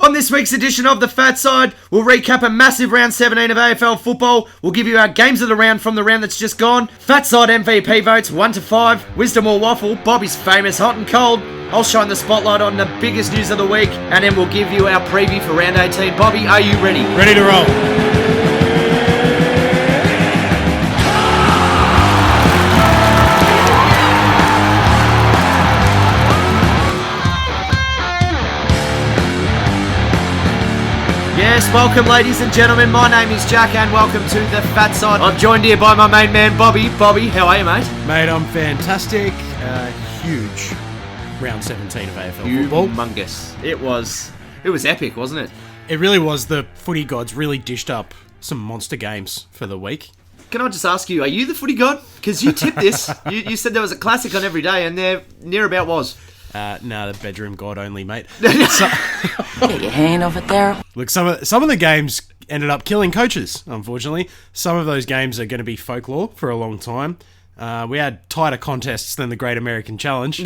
On this week's edition of the Fatside, we'll recap a massive round 17 of AFL football. We'll give you our games of the round from the round that's just gone. Fatside MVP votes 1 to 5. Wisdom or waffle, Bobby's famous hot and cold. I'll shine the spotlight on the biggest news of the week, and then we'll give you our preview for round 18. Bobby, are you ready? Ready to roll. Yes, welcome ladies and gentlemen, my name is Jack and welcome to the Fat Side. I'm joined here by my main man Bobby. Bobby, how are you, mate? Mate, I'm fantastic. Huge round 17 of AFL football. Humongous. It was epic, wasn't it? It really was. The footy gods really dished up some monster games for the week. Can I just ask you, are you the footy god? Because you tipped this. You said there was a classic on every day and there near about was. No, the bedroom god only, mate. Get your hand off it there. Look, some of the games ended up killing coaches, unfortunately. Some of those games are going to be folklore for a long time. We had tighter contests than the Great American Challenge.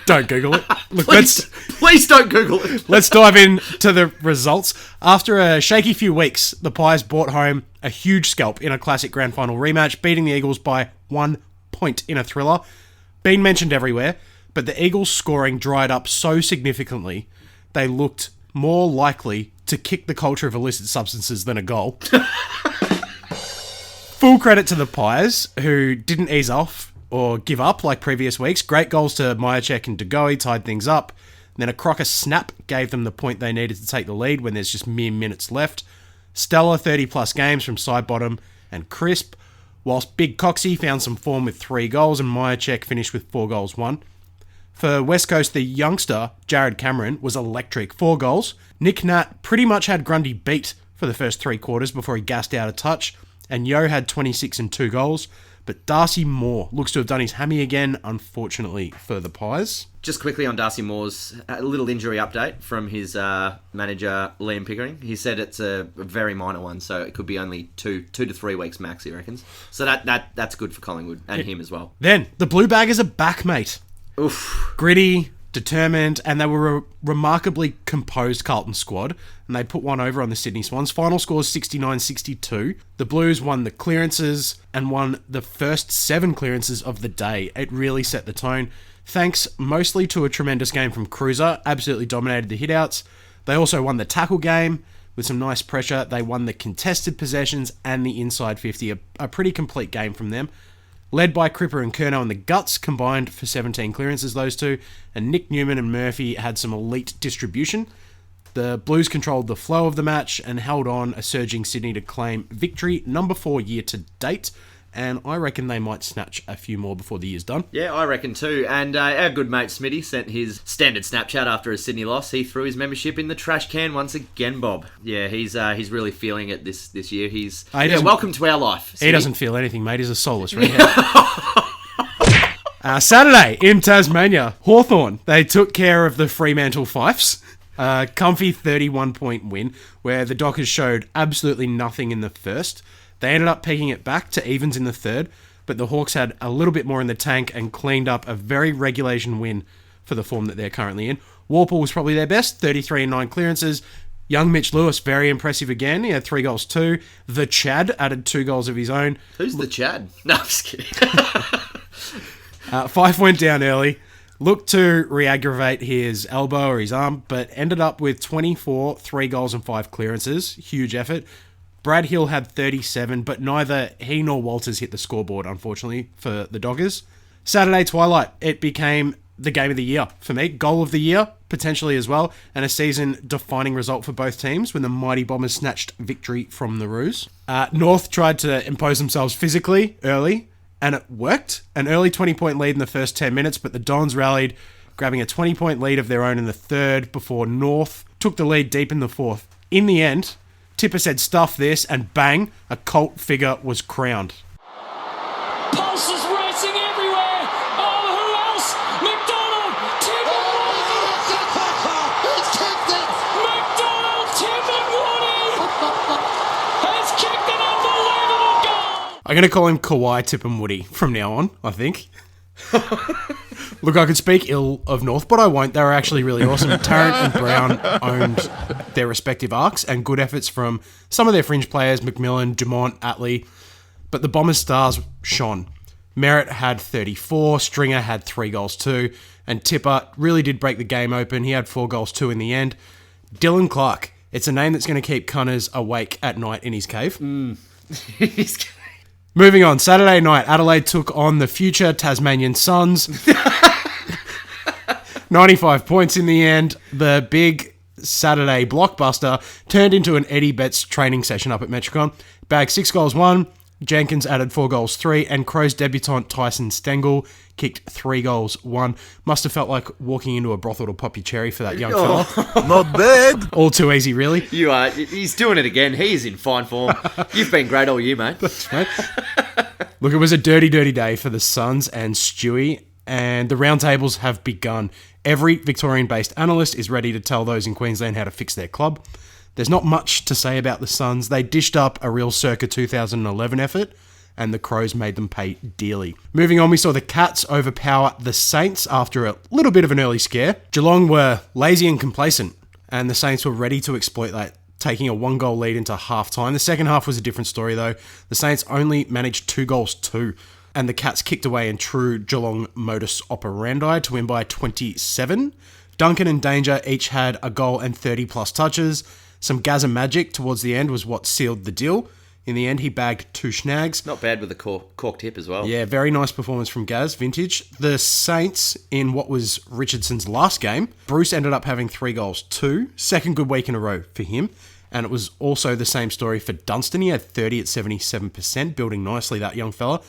Don't Google it. Look, please don't Google it. Let's dive into the results. After a shaky few weeks, the Pies brought home a huge scalp in a classic grand final rematch, beating the Eagles by 1 point in a thriller. Been mentioned everywhere. But the Eagles' scoring dried up so significantly, they looked more likely to kick the culture of illicit substances than a goal. Full credit to the Pies, who didn't ease off or give up like previous weeks. Great goals to Myercheck and DeGoey tied things up. And then a Crocker snap gave them the point they needed to take the lead when there's just mere minutes left. Stellar 30-plus games from Sidebottom and Crisp, whilst Big Coxie found some form with 3 goals and Myercheck finished with 4 goals won. For West Coast, the youngster, Jared Cameron, was electric. 4 goals. Nick Nat pretty much had Grundy beat for the first 3 quarters before he gassed out a touch. And Yo had 26 and 2 goals. But Darcy Moore looks to have done his hammy again, unfortunately, for the Pies. Just quickly on Darcy Moore's, a little injury update from his manager, Liam Pickering. He said it's a very minor one, so it could be only 2 to 3 weeks max, he reckons. So that's good for Collingwood and him as well. Then, the Blue Baggers are back, mate. Oof. Gritty, determined, and they were a remarkably composed Carlton squad, and they put one over on the Sydney Swans. Final score is 69-62. The Blues won the clearances and won the first 7 clearances of the day. It really set the tone, thanks mostly to a tremendous game from Cruiser. Absolutely dominated the hitouts. They also won the tackle game with some nice pressure. They won the contested possessions and the inside 50. A pretty complete game from them. Led by Cripper and Curnow and the Guts, combined for 17 clearances, those two. And Nick Newman and Murphy had some elite distribution. The Blues controlled the flow of the match and held on a surging Sydney to claim victory number 4 year to date. And I reckon they might snatch a few more before the year's done. Yeah, I reckon too. And our good mate Smitty sent his standard Snapchat after a Sydney loss. He threw his membership in the trash can once again, Bob. Yeah, he's really feeling it this year. Welcome to our life, Smitty. He doesn't feel anything, mate. He's a soulless redhead. Saturday in Tasmania, Hawthorn, they took care of the Fremantle Fifes. Comfy 31-point win, where the Dockers showed absolutely nothing in the first. They ended up pegging it back to evens in the third, but the Hawks had a little bit more in the tank and cleaned up a very regulation win for the form that they're currently in. Warple was probably their best, 33 and 9 clearances. Young Mitch Lewis, very impressive again. He had 3 goals too. The Chad added 2 goals of his own. Who's the Chad? No, I'm just kidding. 5 went down early. Looked to re-aggravate his elbow or his arm, but ended up with 24, 3 goals and 5 clearances. Huge effort. Brad Hill had 37, but neither he nor Walters hit the scoreboard, unfortunately, for the Doggers. Saturday twilight, it became the game of the year for me. Goal of the year, potentially as well, and a season-defining result for both teams when the Mighty Bombers snatched victory from the Roos. North tried to impose themselves physically early, and it worked. An early 20-point lead in the first 10 minutes, but the Dons rallied, grabbing a 20-point lead of their own in the third before North took the lead deep in the fourth. In the end, Tipper said, "Stuff this," and bang, a cult figure was crowned. Pulses racing everywhere. Oh, who else? McDonald, Tipper, McDonald, Tipper, Woody has kicked an unbelievable goal. I'm going to call him Kawhi Tip and Woody from now on, I think. Look, I could speak ill of North, but I won't. They were actually really awesome. Tarrant and Brown owned their respective arcs and good efforts from some of their fringe players, McMillan, Dumont, Atley. But the Bombers' stars shone. Merritt had 34, Stringer had 3 goals too, and Tipper really did break the game open. He had 4 goals too in the end. Dylan Clark, it's a name that's going to keep Cunners awake at night in his cave. Moving on, Saturday night, Adelaide took on the future Tasmanian Suns. 95 points in the end. The big Saturday blockbuster turned into an Eddie Betts training session up at Metricon. Bagged 6 goals, 1. Jenkins added 4 goals, 3. And Crows debutant Tyson Stengel kicked 3 goals, 1. Must have felt like walking into a brothel to pop your cherry for that young fella. Not bad. All too easy, really. You are. He's doing it again. He is in fine form. You've been great all year, mate. Look, it was a dirty, dirty day for the Suns and Stewie, and the roundtables have begun. Every Victorian-based analyst is ready to tell those in Queensland how to fix their club. There's not much to say about the Suns. They dished up a real circa 2011 effort, and the Crows made them pay dearly. Moving on, we saw the Cats overpower the Saints after a little bit of an early scare. Geelong were lazy and complacent, and the Saints were ready to exploit that, taking a 1-goal lead into half-time. The second half was a different story, though. The Saints only managed 2 goals, 2, and the Cats kicked away in true Geelong modus operandi to win by 27. Duncan and Danger each had a goal and 30-plus touches. Some Gaza magic towards the end was what sealed the deal. In the end, he bagged 2 snags. Not bad with the cork tip as well. Yeah, very nice performance from Gaz, vintage. The Saints, in what was Richardson's last game, Bruce ended up having 3 goals, 2. Second good week in a row for him. And it was also the same story for Dunstan. He had 30 at 77%, building nicely, that young fella.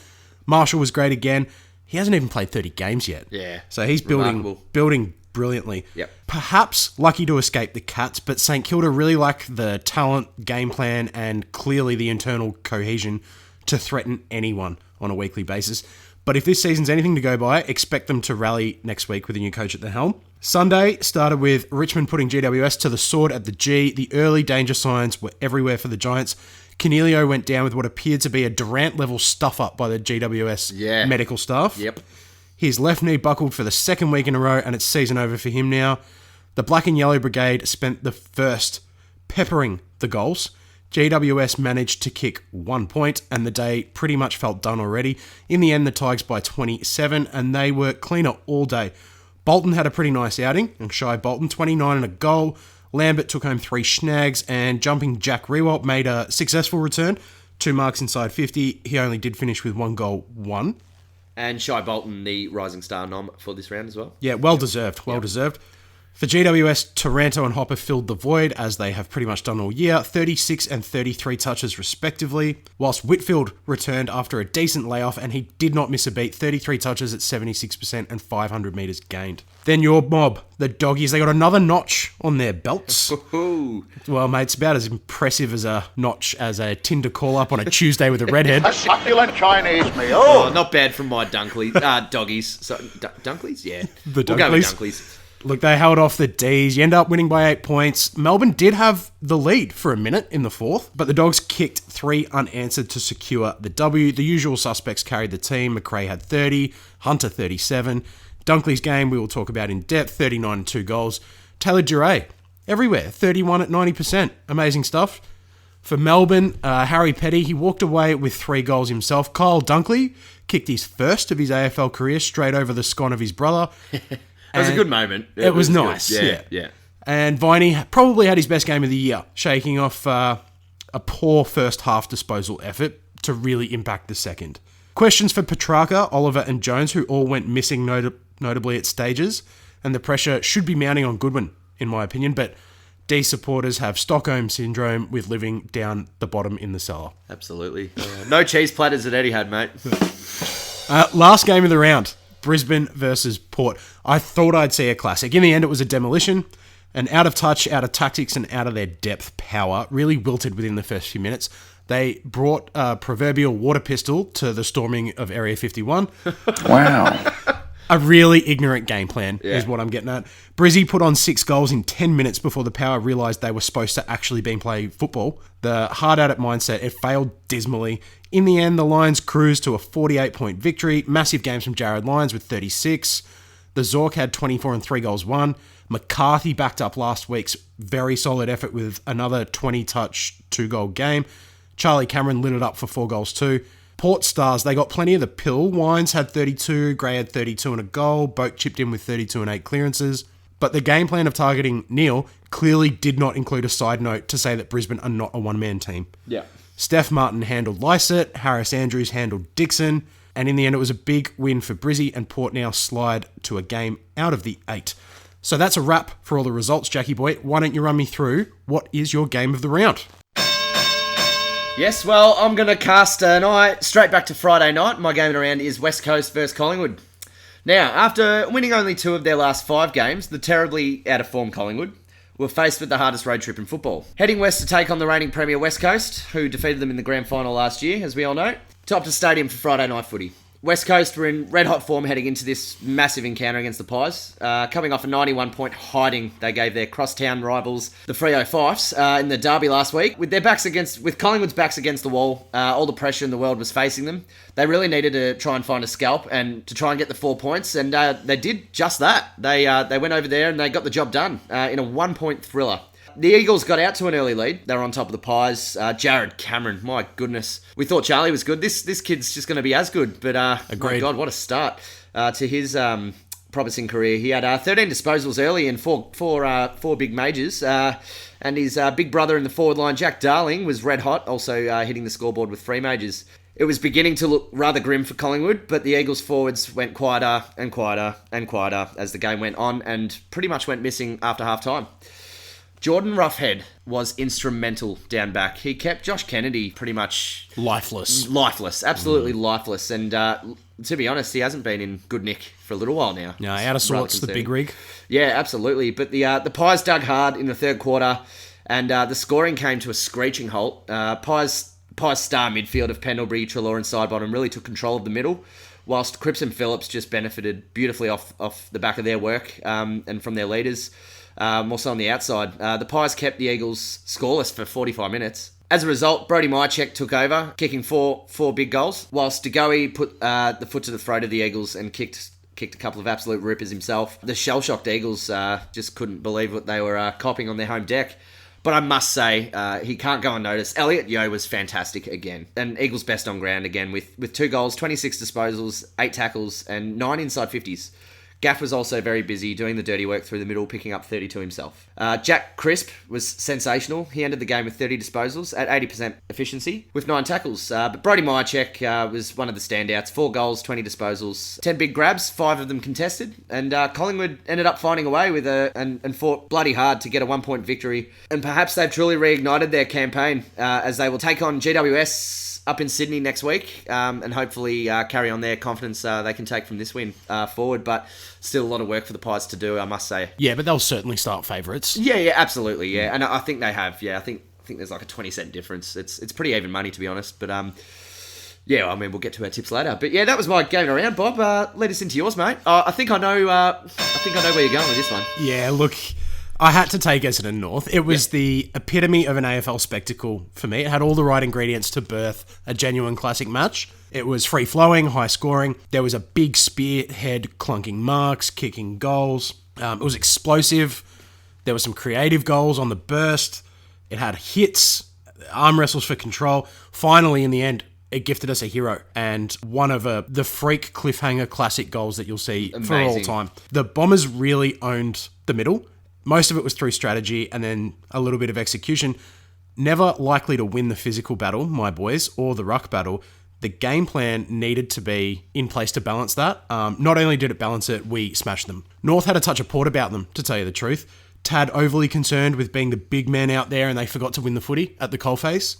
Marshall was great again. He hasn't even played 30 games yet. Yeah. So he's building brilliantly. Yep. Perhaps lucky to escape the Cats, but St Kilda really lack the talent, game plan, and clearly the internal cohesion to threaten anyone on a weekly basis. But if this season's anything to go by, expect them to rally next week with a new coach at the helm. Sunday started with Richmond putting GWS to the sword at the G. The early danger signs were everywhere for the Giants. Cornelio went down with what appeared to be a Durant-level stuff-up by the GWS medical staff. Yep. His left knee buckled for the second week in a row, and it's season over for him now. The Black and Yellow Brigade spent the first peppering the goals. GWS managed to kick 1 point, and the day pretty much felt done already. In the end, the Tigers by 27, and they were cleaner all day. Bolton had a pretty nice outing, and Shy Bolton, 29 and a goal. Lambert took home 3 snags, and jumping Jack Rewalt made a successful return. 2 marks inside 50. He only did finish with 1 goal, 1. And Shy Bolton, the Rising Star nom for this round as well. Yeah, well deserved. For GWS, Taranto and Hopper filled the void, as they have pretty much done all year, 36 and 33 touches respectively, whilst Whitfield returned after a decent layoff, and he did not miss a beat, 33 touches at 76% and 500 metres gained. Then your mob, the Doggies, they got another notch on their belts. Well, mate, it's about as impressive as a notch as a Tinder call-up on a Tuesday with a redhead. A succulent Chinese meal. Oh, not bad from my Doggies. So, Dunkleys? Yeah. The We'll go with Dunkleys. Dunkleys. Look, they held off the Ds. You end up winning by 8 points. Melbourne did have the lead for a minute in the fourth, but the Dogs kicked 3 unanswered to secure the W. The usual suspects carried the team. McRae had 30, Hunter 37. Dunkley's game we will talk about in depth, 39 and 2 goals. Taylor Duray, everywhere, 31 at 90%. Amazing stuff. For Melbourne, Harry Petty, he walked away with 3 goals himself. Kyle Dunkley kicked his first of his AFL career straight over the scone of his brother. It was a good moment. It was nice. Yeah. And Viney probably had his best game of the year, shaking off a poor first half disposal effort to really impact the second. Questions for Petrarca, Oliver and Jones, who all went missing notably at stages, and the pressure should be mounting on Goodwin, in my opinion, but D supporters have Stockholm syndrome with living down the bottom in the cellar. Absolutely. No cheese platters at Etihad, mate. Last game of the round. Brisbane versus Port. I thought I'd see a classic. In the end, it was a demolition. And out of touch, out of tactics, and out of their depth power, really wilted within the first few minutes. They brought a proverbial water pistol to the storming of Area 51. Wow. A really ignorant game plan is what I'm getting at. Brizzy put on 6 goals in 10 minutes before the Power realised they were supposed to actually be playing football. The hard-at-it mindset, it failed dismally. In the end, the Lions cruised to a 48-point victory. Massive games from Jared Lyons with 36. The Zork had 24 and 3 goals won. McCarthy backed up last week's very solid effort with another 20-touch, 2-goal game. Charlie Cameron lit it up for 4 goals too. Port Stars, they got plenty of the pill. Wines had 32, Gray had 32 and a goal. Boak chipped in with 32 and 8 clearances. But the game plan of targeting Neil clearly did not include a side note to say that Brisbane are not a one-man team. Yeah. Steph Martin handled Lysett, Harris Andrews handled Dixon, and in the end it was a big win for Brizzy, and Port now slide to a game out of the 8. So that's a wrap for all the results, Jackie boy. Why don't you run me through what is your game of the round? Yes, well, I'm going to cast an eye straight back to Friday night. My game around is West Coast versus Collingwood. Now, after winning only 2 of their last 5 games, the terribly out-of-form Collingwood were faced with the hardest road trip in football. Heading west to take on the reigning Premier West Coast, who defeated them in the grand final last year, as we all know. Topped a stadium for Friday night footy. West Coast were in red-hot form heading into this massive encounter against the Pies. Coming off a 91-point hiding they gave their crosstown rivals, the Freo Fifes, in the derby last week. With Collingwood's backs against the wall, all the pressure in the world was facing them. They really needed to try and find a scalp and to try and get the 4 points, and they did just that. They went over there and they got the job done in a 1-point thriller. The Eagles got out to an early lead. They were on top of the Pies. Jared Cameron, my goodness. We thought Charlie was good. This kid's just going to be as good. But, my God, what a start to his promising career. He had 13 disposals early in four big majors. And his big brother in the forward line, Jack Darling, was red hot, also hitting the scoreboard with 3 majors. It was beginning to look rather grim for Collingwood, but the Eagles forwards went quieter and quieter and quieter as the game went on and pretty much went missing after half-time. Jordan Roughhead was instrumental down back. He kept Josh Kennedy pretty much Lifeless, absolutely lifeless. And to be honest, he hasn't been in good nick for a little while now. Yeah, out of sorts, the big rig. Yeah, absolutely. But the Pies dug hard in the third quarter, and the scoring came to a screeching halt. Pies star midfield of Pendlebury, Treloar and Sidebottom really took control of the middle, whilst Cripps and Phillips just benefited beautifully off the back of their work and from their leaders. More so on the outside. The Pies kept the Eagles scoreless for 45 minutes. As a result, Brody Mychek took over, kicking four big goals, whilst DeGoey put the foot to the throat of the Eagles and kicked a couple of absolute rippers himself. The shell-shocked Eagles just couldn't believe what they were copying on their home deck. But I must say, he can't go unnoticed. Elliot Yeo was fantastic again. And Eagles best on ground again with 2 goals, 26 disposals, 8 tackles, and 9 inside 50s. Gaff was also very busy doing the dirty work through the middle, picking up 32 himself. Jack Crisp was sensational. He ended the game with 30 disposals at 80% efficiency with 9 tackles. But Brody Mychek was one of the standouts. 4 goals, 20 disposals, 10 big grabs, 5 of them contested. And Collingwood ended up finding a way with and fought bloody hard to get a 1-point victory. And perhaps they've truly reignited their campaign as they will take on GWS up in Sydney next week, and hopefully carry on their confidence they can take from this win forward. But still a lot of work for the Pies to do, I must say. Yeah, but they'll certainly start favourites. Yeah, absolutely, yeah. And I think they have, yeah. I think there's like a 20-cent difference. It's pretty even money, to be honest. But yeah, I mean, we'll get to our tips later. But yeah, that was my game around, Bob. Lead us into yours, mate. I think I know where you're going with this one. Yeah, look, I had to take Essendon North. It was the epitome of an AFL spectacle for me. It had all the right ingredients to birth a genuine classic match. It was free-flowing, high-scoring. There was a big spearhead clunking marks, kicking goals. It was explosive. There were some creative goals on the burst. It had hits, arm wrestles for control. Finally, in the end, it gifted us a hero and one of the freak cliffhanger classic goals that you'll see for all time. The Bombers really owned the middle. Most of it was through strategy and then a little bit of execution. Never likely to win the physical battle, my boys, or the ruck battle. The game plan needed to be in place to balance that. Not only did it balance it, we smashed them. North had a touch of port about them, to tell you the truth. Tad overly concerned with being the big man out there and they forgot to win the footy at the coalface.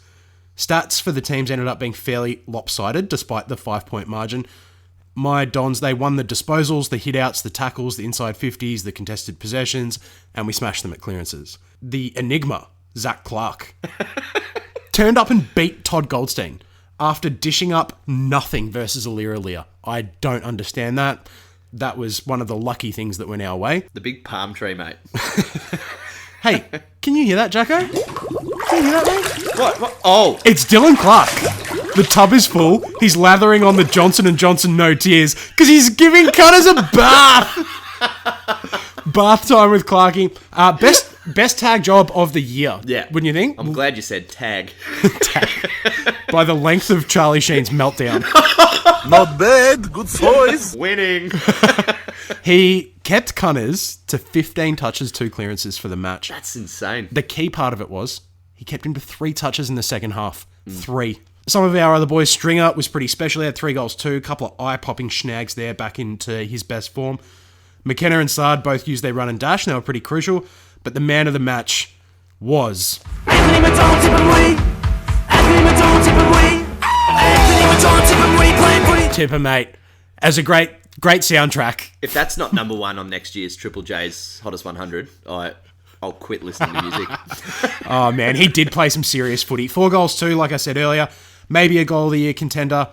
Stats for the teams ended up being fairly lopsided despite the 5-point margin. My Dons, they won the disposals, the hit-outs, the tackles, the inside 50s, the contested possessions, and we smashed them at clearances. The enigma, Zach Clark, turned up and beat Todd Goldstein after dishing up nothing versus Alira. I don't understand that. that was one of the lucky things that went our way. The big palm tree, mate. Hey, can you hear that, Jacko? Can you hear that, mate? What? Oh. It's Dylan Clark. The tub is full. He's lathering on the Johnson & Johnson No Tears because he's giving Cunners a bath. Bath time with Clarky. Best tag job of the year. Yeah. Wouldn't you think? I'm glad you said tag. By the length of Charlie Sheen's meltdown. Not bad. Good choice. Winning. He kept Cunners to 15 touches, 2 clearances for the match. That's insane. The key part of it was he kept him to 3 touches in the second half. 3. Some of our other boys, Stringer was pretty special. He had 3 goals too. A couple of eye-popping snags there back into his best form. McKenna and Sard both used their run and dash, and they were pretty crucial. But the man of the match was... Tipper, mate. As a great soundtrack. If that's not number 1 on next year's Triple J's Hottest 100, I'll quit listening to music. Oh, man, he did play some serious footy. 4 goals too, like I said earlier. Maybe a goal of the year contender.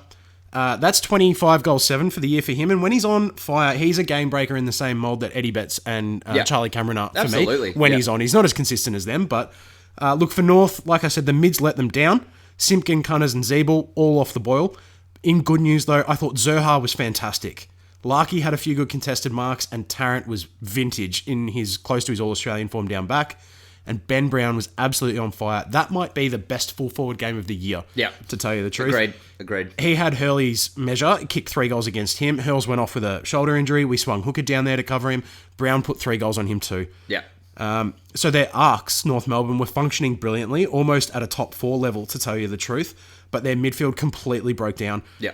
That's 25 goals 7 for the year for him. And when he's on fire, he's a game breaker in the same mould that Eddie Betts and Charlie Cameron are for Absolutely. me. When he's on, he's not as consistent as them. But look, for North, like I said, the mids let them down. Simpkin, Cunners and Zeeble, all off the boil. In good news, though, I thought Zerha was fantastic. Larkey had a few good contested marks, and Tarrant was vintage in his close to his All-Australian form down back. And Ben Brown was absolutely on fire. That might be the best full forward game of the year, to tell you the truth. Agreed. He had Hurley's measure, kicked 3 goals against him. Hurls went off with a shoulder injury. We swung Hooker down there to cover him. Brown put 3 goals on him too. Yeah. So their arcs, North Melbourne, were functioning brilliantly, almost at a top 4 level, to tell you the truth. But their midfield completely broke down. Yeah.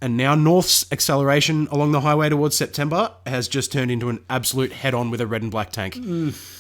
And now North's acceleration along the highway towards September has just turned into an absolute head-on with a red and black tank.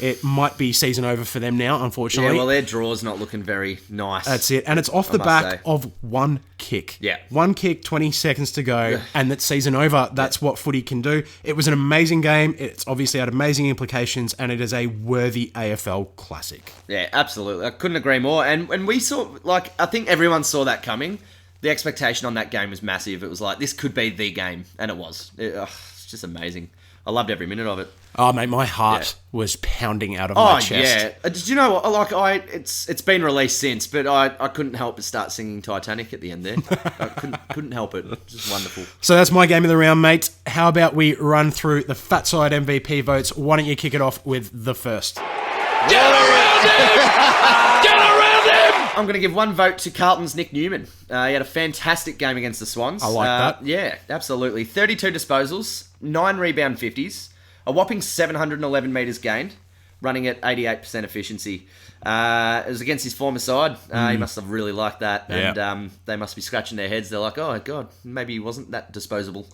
It might be season over for them now, unfortunately. Yeah, well, their draw's not looking very nice. That's it. And it's off the back of 1 kick. Yeah. 1 kick, 20 seconds to go, and that's season over. That's what footy can do. It was an amazing game. It's obviously had amazing implications, and it is a worthy AFL classic. Yeah, absolutely. I couldn't agree more. And when we saw, I think everyone saw that coming. The expectation on that game was massive. It was like, this could be the game, and it was. It's just amazing. I loved every minute of it. Oh, mate, my heart was pounding out of my chest. Yeah. Did you know what? It's been released since, but I couldn't help but start singing Titanic at the end there. I couldn't help it. Just wonderful. So that's my game of the round, mate. How about we run through the Fatside MVP votes? Why don't you kick it off with the first? Get around him! Get around him! I'm going to give 1 vote to Carlton's Nick Newman. He had a fantastic game against the Swans. I like that. Yeah, absolutely. 32 disposals, 9 rebound 50s, a whopping 711 metres gained, running at 88% efficiency. It was against his former side. He must have really liked that. Yeah. And they must be scratching their heads. They're like, oh, God, maybe he wasn't that disposable.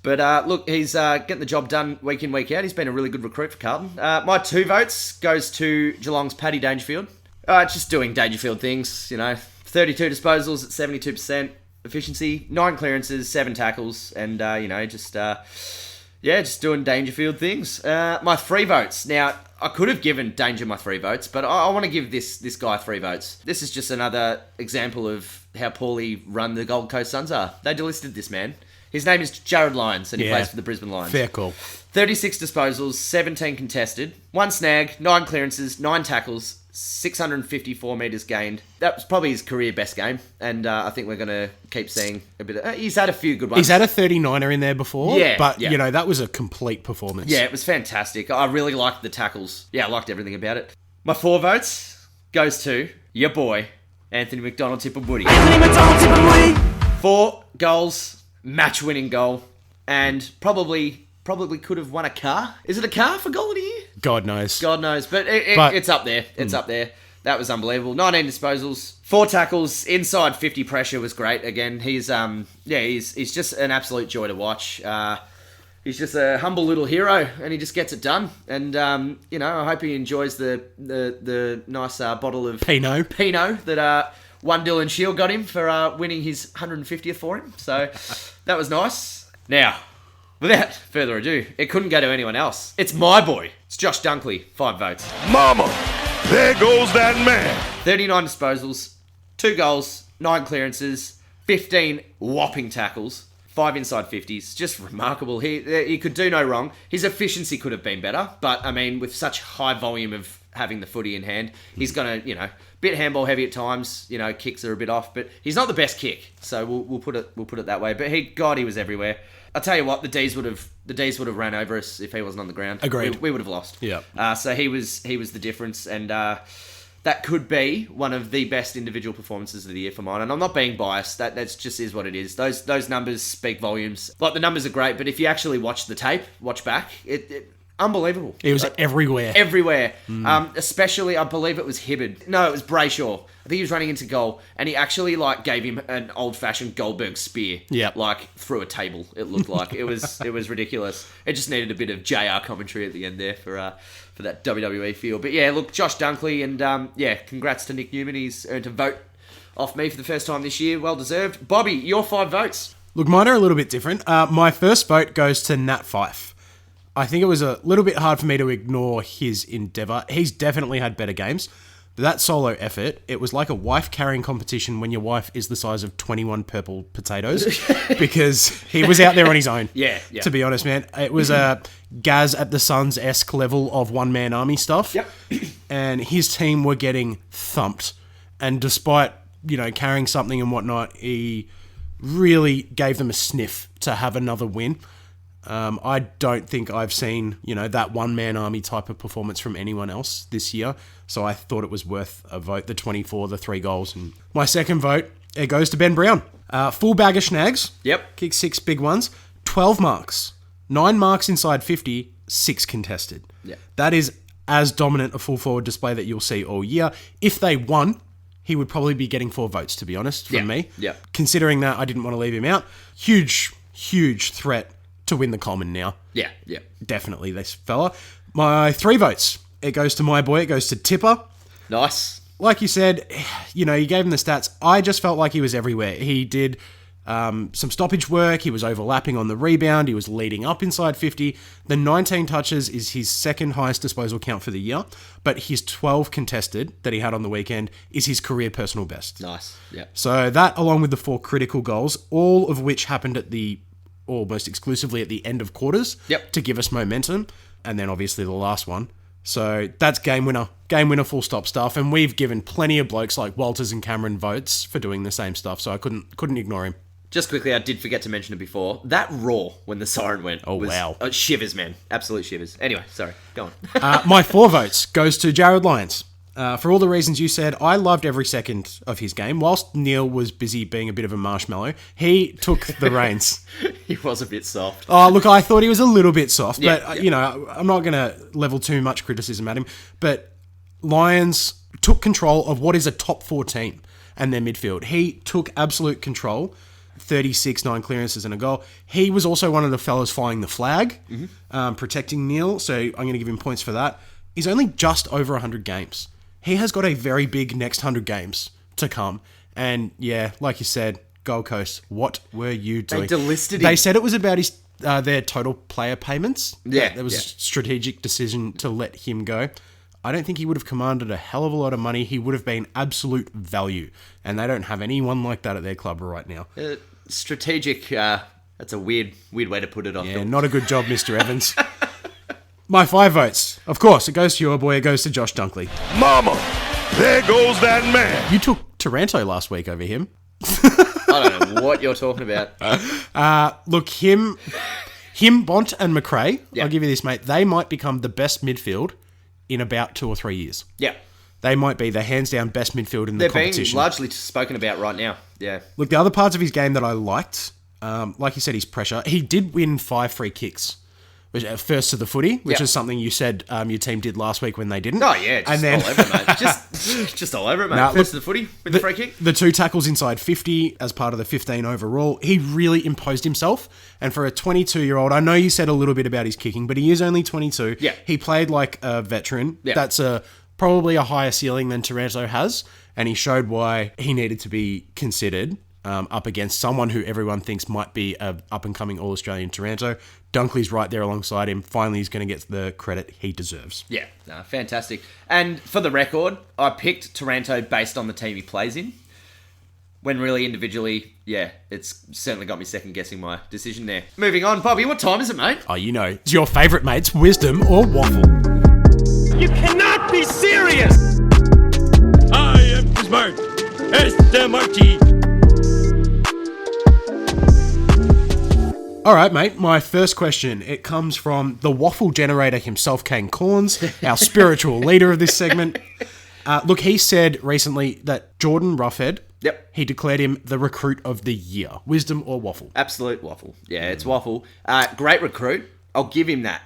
But look, he's getting the job done week in, week out. He's been a really good recruit for Carlton. My 2 votes goes to Geelong's Paddy Dangerfield. Just doing Dangerfield things, 32 disposals at 72% efficiency, 9 clearances, 7 tackles, and, just doing Dangerfield things. My 3 votes. Now, I could have given Danger my 3 votes, but I want to give this guy 3 votes. This is just another example of how poorly run the Gold Coast Suns are. They delisted this man. His name is Jared Lyons, and he plays for the Brisbane Lions. Fair call. 36 disposals, 17 contested, 1 snag, 9 clearances, 9 tackles, 654 metres gained. That was probably his career best game, and I think we're going to keep seeing a bit of... he's had a few good ones. He's had a 39er in there before, but, yeah. That was a complete performance. Yeah, it was fantastic. I really liked the tackles. Yeah, I liked everything about it. My 4 votes goes to your boy, Anthony McDonald Tipper Woody. 4 goals, match-winning goal, and probably could have won a car. Is it a car for goal of the year? God knows. But it's up there. It's up there. That was unbelievable. 19 disposals, 4 tackles, inside 50 pressure was great. Again, he's just an absolute joy to watch. He's just a humble little hero, and he just gets it done. And I hope he enjoys the nice bottle of Pinot that one Dylan Shield got him for winning his 150th for him. So that was nice. Now, without further ado, it couldn't go to anyone else. It's my boy. It's Josh Dunkley. 5 votes. Mama, there goes that man. 39 disposals, 2 goals, 9 clearances, 15 whopping tackles, 5 inside 50s, just remarkable. He could do no wrong. His efficiency could have been better, but I mean, with such high volume of having the footy in hand, he's going to, bit handball heavy at times. Kicks are a bit off, but he's not the best kick. So we'll put it that way. But he was everywhere. I'll tell you what, the D's would have ran over us if he wasn't on the ground. Agreed. We would have lost. Yeah. So he was the difference, and that could be one of the best individual performances of the year for mine. And I'm not being biased. That's just is what it is. Those numbers speak volumes. Like, the numbers are great, but if you actually watch the tape, watch back, it unbelievable. It was everywhere. Everywhere. Especially, I believe it was Hibbard. No, it was Brayshaw. I think he was running into goal, and he actually gave him an old-fashioned Goldberg spear. Yeah. Through a table. It looked like it was ridiculous. It just needed a bit of JR commentary at the end there for that WWE feel. But yeah, look, Josh Dunkley, and congrats to Nick Newman. He's earned a vote off me for the first time this year. Well deserved. Bobby, your 5 votes. Look, mine are a little bit different. My first vote goes to Nat Fyfe. I think it was a little bit hard for me to ignore his endeavour. He's definitely had better games. But that solo effort, it was like a wife-carrying competition when your wife is the size of 21 purple potatoes. Because he was out there on his own. Yeah. To be honest, man. It was a Gaz at the Suns-esque level of one-man army stuff. Yep. And his team were getting thumped. And despite, carrying something and whatnot, he really gave them a sniff to have another win. I don't think I've seen, that one-man army type of performance from anyone else this year. So I thought it was worth a vote, the 24, the 3 goals. And my second vote, it goes to Ben Brown. Full bag of snags. Yep. Kicked 6 big ones. 12 marks. 9 marks inside 50, 6 contested. Yeah. That is as dominant a full forward display that you'll see all year. If they won, he would probably be getting 4 votes, to be honest, from me. Yeah. Considering that, I didn't want to leave him out. Huge threat to win the Common now. Yeah. Definitely this fella. My 3 votes. It goes to my boy. It goes to Tipper. Nice. Like you said, you gave him the stats. I just felt like he was everywhere. He did some stoppage work. He was overlapping on the rebound. He was leading up inside 50. The 19 touches is his second highest disposal count for the year, but his 12 contested that he had on the weekend is his career personal best. Nice. Yeah. So that, along with the 4 critical goals, all of which happened almost exclusively at the end of quarters. Yep. To give us momentum. And then obviously the last one. So that's game winner full stop stuff. And we've given plenty of blokes like Walters and Cameron votes for doing the same stuff. So I couldn't ignore him. Just quickly, I did forget to mention it before. That roar when the siren went was wow. Shivers, man. Absolute shivers. Anyway, sorry. Go on. My 4 votes goes to Jared Lyons. For all the reasons you said, I loved every second of his game. Whilst Neil was busy being a bit of a marshmallow, he took the reins. He was a bit soft. Oh, look, I thought he was a little bit soft, Yeah, but, I'm not going to level too much criticism at him. But Lyons took control of what is a top 4 team and their midfield. He took absolute control, 36, 9 clearances and a goal. He was also one of the fellas flying the flag, protecting Neil, so I'm going to give him points for that. He's only just over 100 games. He has got a very big next 100 games to come. And yeah, like you said, Gold Coast, what were you doing? They delisted him. They said it was about their total player payments. Yeah. There was a strategic decision to let him go. I don't think he would have commanded a hell of a lot of money. He would have been absolute value. And they don't have anyone like that at their club right now. Strategic, that's a weird way to put it on. Yeah, not a good job, Mr. Evans. My 5 votes. Of course, it goes to your boy. It goes to Josh Dunkley. Mama, there goes that man. You took Taranto last week over him. I don't know what you're talking about. Look, him, Bont, and McRae, I'll give you this, mate. They might become the best midfield in about 2 or 3 years. Yeah. They might be the hands-down best midfield in the They're competition. being largely spoken about right now. Yeah. Look, the other parts of his game that I liked, like you said, his pressure. He did win 5 free kicks. First to the footy, which is something you said your team did last week when they didn't. Oh, yeah. All over it, mate. Just all over it, mate. Now, First to the footy with the free kick. The 2 tackles inside 50 as part of the 15 overall. He really imposed himself. And for a 22-year-old, I know you said a little bit about his kicking, but he is only 22. Yeah. He played like a veteran. Yeah. That's probably a higher ceiling than Taranto has. And he showed why he needed to be considered up against someone who everyone thinks might be a up-and-coming All-Australian Taranto. Dunkley's right there alongside him. Finally, he's going to get the credit he deserves. Yeah, fantastic. And for the record, I picked Taranto based on the team he plays in. When really individually, yeah, it's certainly got me second guessing my decision there. Moving on, Bobby, what time is it, mate? Oh, you know. It's your favourite mates, wisdom or waffle. You cannot be serious! I am smart. S-M-R-T. All right, mate. My first question, it comes from the waffle generator himself, Kane Corns, our spiritual leader of this segment. Look, he said recently that Jordan Roughhead, he declared him the recruit of the year. Wisdom or waffle? Absolute waffle. Yeah, it's waffle. Great recruit. I'll give him that.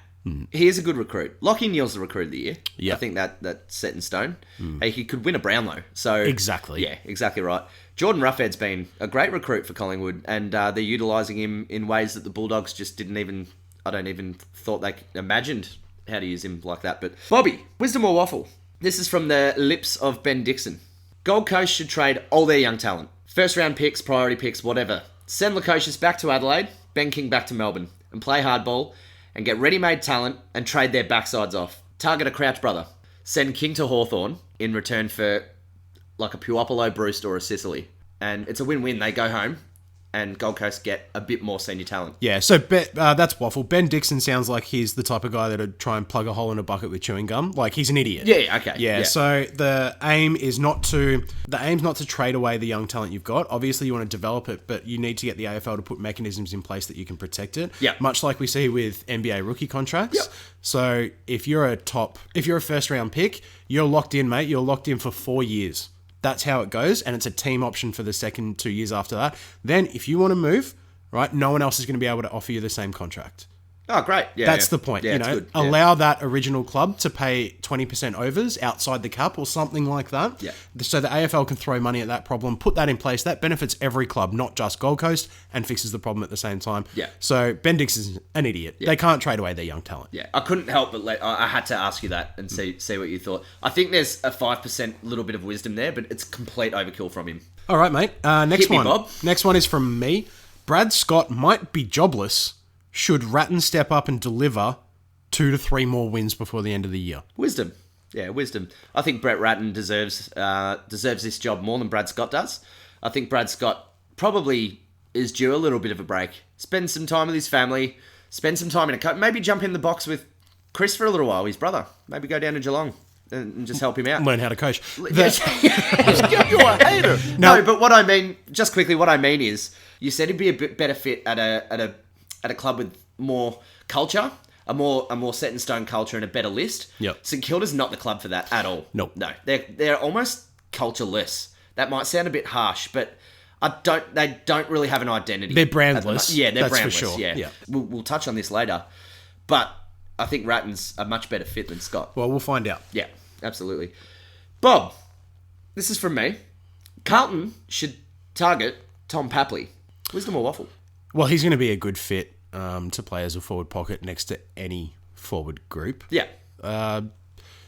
He is a good recruit. Lachie Neale's the recruit of the year. Yeah. I think that's set in stone. Hey, he could win a Brownlow. So Exactly. Yeah, exactly right. Jordan Roughhead's been a great recruit for Collingwood, and they're utilising him in ways that the Bulldogs just I don't even thought they imagined how to use him like that. But Bobby, wisdom or waffle? This is from the lips of Ben Dixon. Gold Coast should trade all their young talent. First round picks, priority picks, whatever. Send Lukosius back to Adelaide, Ben King back to Melbourne, and play hardball, and get ready-made talent and trade their backsides off. Target a Crouch brother. Send King to Hawthorn in return for like a Puopolo, Bruce or a Sicily. And it's a win-win. They go home and Gold Coast get a bit more senior talent. Yeah, so that's waffle. Ben Dixon sounds like he's the type of guy that would try and plug a hole in a bucket with chewing gum. Like, he's an idiot. Yeah, okay. Yeah, so the aim's not to trade away the young talent you've got. Obviously, you want to develop it, but you need to get the AFL to put mechanisms in place that you can protect it. Yeah. Much like we see with NBA rookie contracts. Yep. So if you're a first round pick, you're locked in, mate. You're locked in for 4 years. That's how it goes, and it's a team option for the second 2 years after that. Then, if you want to move, right, no one else is going to be able to offer you the same contract. Oh, great. Yeah, That's the point. Yeah, you it's know, good. Yeah. allow that original club to pay 20% overs outside the cap or something like that. Yeah. So the AFL can throw money at that problem, put that in place. That benefits every club, not just Gold Coast, and fixes the problem at the same time. Yeah. So Ben Dix is an idiot. Yeah. They can't trade away their young talent. Yeah, I couldn't help but I had to ask you that and see what you thought. I think there's a 5% little bit of wisdom there, but it's complete overkill from him. All right, mate. Next Hit me, one. Bob. Next one is from me. Brad Scott might be jobless. Should Ratton step up and deliver 2 to 3 more wins before the end of the year? Wisdom. Yeah, wisdom. I think Brett Ratton deserves this job more than Brad Scott does. I think Brad Scott probably is due a little bit of a break. Spend some time with his family. Spend some time in a coach. Maybe jump in the box with Chris for a little while, his brother. Maybe go down to Geelong and just help him out. Learn how to coach. You're a hater. No, but what I mean, just quickly, what I mean is, you said he'd be a bit better fit at a club with more culture, a more set in stone culture and a better list. Yep. St Kilda's not the club for that at all. Nope. No, they're almost cultureless. That might sound a bit harsh, but they don't really have an identity. They're brandless. Yeah, they're That's brandless. for sure. Yeah. We'll touch on this later, but I think Ratton's a much better fit than Scott. Well, we'll find out. Yeah, absolutely. Bob, this is from me. Carlton should target Tom Papley. Wisdom or waffle? Well, he's going to be a good fit to play as a forward pocket next to any forward group. Yeah.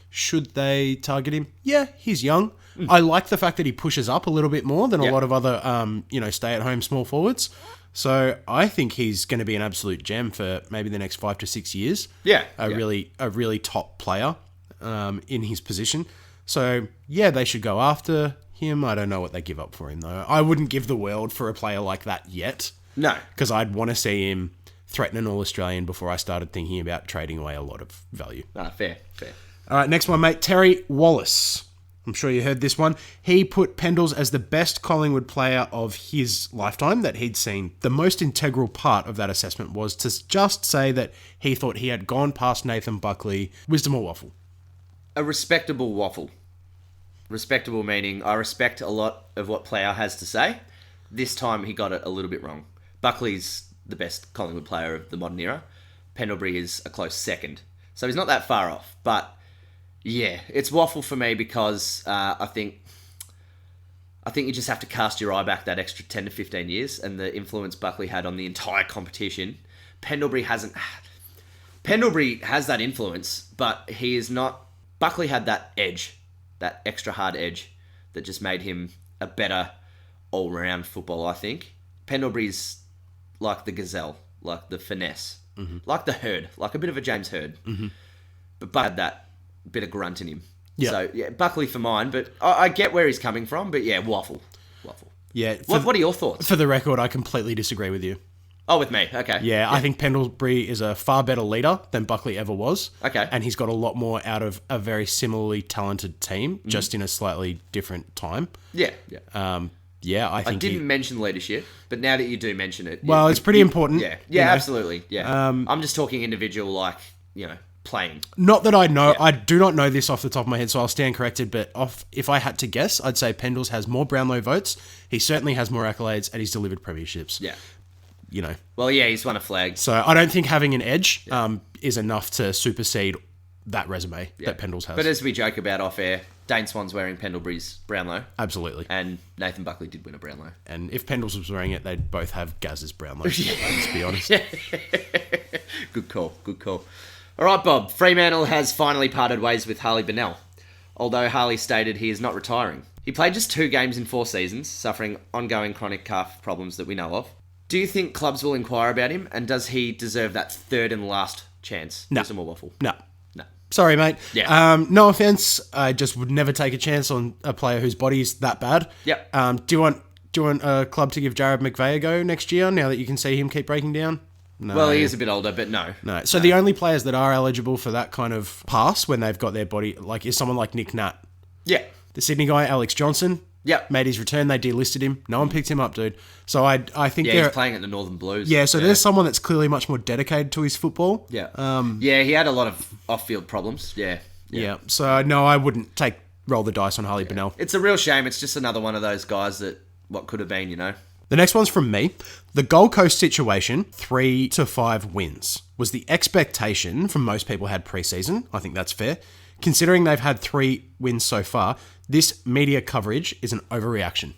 Should they target him? Yeah, he's young. I like the fact that he pushes up a little bit more than a lot of other, stay-at-home small forwards. So I think he's going to be an absolute gem for maybe the next 5 to 6 years. Yeah. A really top player in his position. So, yeah, they should go after him. I don't know what they give up for him, though. I wouldn't give the world for a player like that yet. No. Because I'd want to see him threaten an All-Australian before I started thinking about trading away a lot of value. Fair. All right, next one, mate. Terry Wallace. I'm sure you heard this one. He put Pendles as the best Collingwood player of his lifetime that he'd seen. The most integral part of that assessment was to just say that he thought he had gone past Nathan Buckley. Wisdom or waffle? A respectable waffle. Respectable meaning I respect a lot of what Plough has to say. This time he got it a little bit wrong. Buckley's the best Collingwood player of the modern era. Pendlebury is a close second. So he's not that far off. But yeah, it's waffle for me because I think you just have to cast your eye back that extra 10 to 15 years and the influence Buckley had on the entire competition. Pendlebury has that influence, but he is not... Buckley had that edge, that extra hard edge that just made him a better all-round footballer, I think. Pendlebury's like the gazelle, like the finesse, like the herd, like a bit of a James Hurd. Mm-hmm. But Buck had that bit of grunt in him. Yeah. So, yeah, Buckley for mine, but I get where he's coming from, but yeah, waffle. Yeah. What are your thoughts? For the record, I completely disagree with you. Oh, with me. Okay. Yeah, I think Pendlebury is a far better leader than Buckley ever was. Okay. And he's got a lot more out of a very similarly talented team, just in a slightly different time. Yeah. I think I didn't mention leadership, but now that you do mention it... Well, it's pretty important. Yeah, you know. absolutely. Yeah. I'm just talking individual, like, playing. Not that I know. I do not know this off the top of my head, so I'll stand corrected. But if I had to guess, I'd say Pendles has more Brownlow votes. He certainly has more accolades, and he's delivered premierships. Yeah. Well, yeah, he's won a flag. So I don't think having an edge is enough to supersede that resume that Pendles has. But as we joke about off air, Dane Swan's wearing Pendlebury's Brownlow. Absolutely. And Nathan Buckley did win a Brownlow. And if Pendles was wearing it, they'd both have Gaz's Brownlow. Let's be honest. Good call. All right, Bob. Fremantle has finally parted ways with Harley Bennell, although Harley stated he is not retiring. He played just 2 games in 4 seasons, suffering ongoing chronic calf problems that we know of. Do you think clubs will inquire about him, and does he deserve that third and last chance? No. Some more waffle. No. Sorry, mate. Yeah. No offense. I just would never take a chance on a player whose body's that bad. Yep. Do you want a club to give Jared McVeigh a go next year? Now that you can see him keep breaking down. No. Well, he is a bit older, but no. No. So the only players that are eligible for that kind of pass when they've got their body, like, is someone like Nick Nat. Yeah. The Sydney guy, Alex Johnson. Yep. Made his return. They delisted him. No one picked him up, dude. So I think he's playing at the Northern Blues. Yeah, so there's someone that's clearly much more dedicated to his football. Yeah. He had a lot of off-field problems. Yeah. So no, I wouldn't roll the dice on Harley Bennell. It's a real shame. It's just another one of those guys that what could have been, The next one's from me. The Gold Coast situation, 3 to 5 wins, was the expectation from most people had pre-season. I think that's fair. Considering they've had 3 wins so far, this media coverage is an overreaction.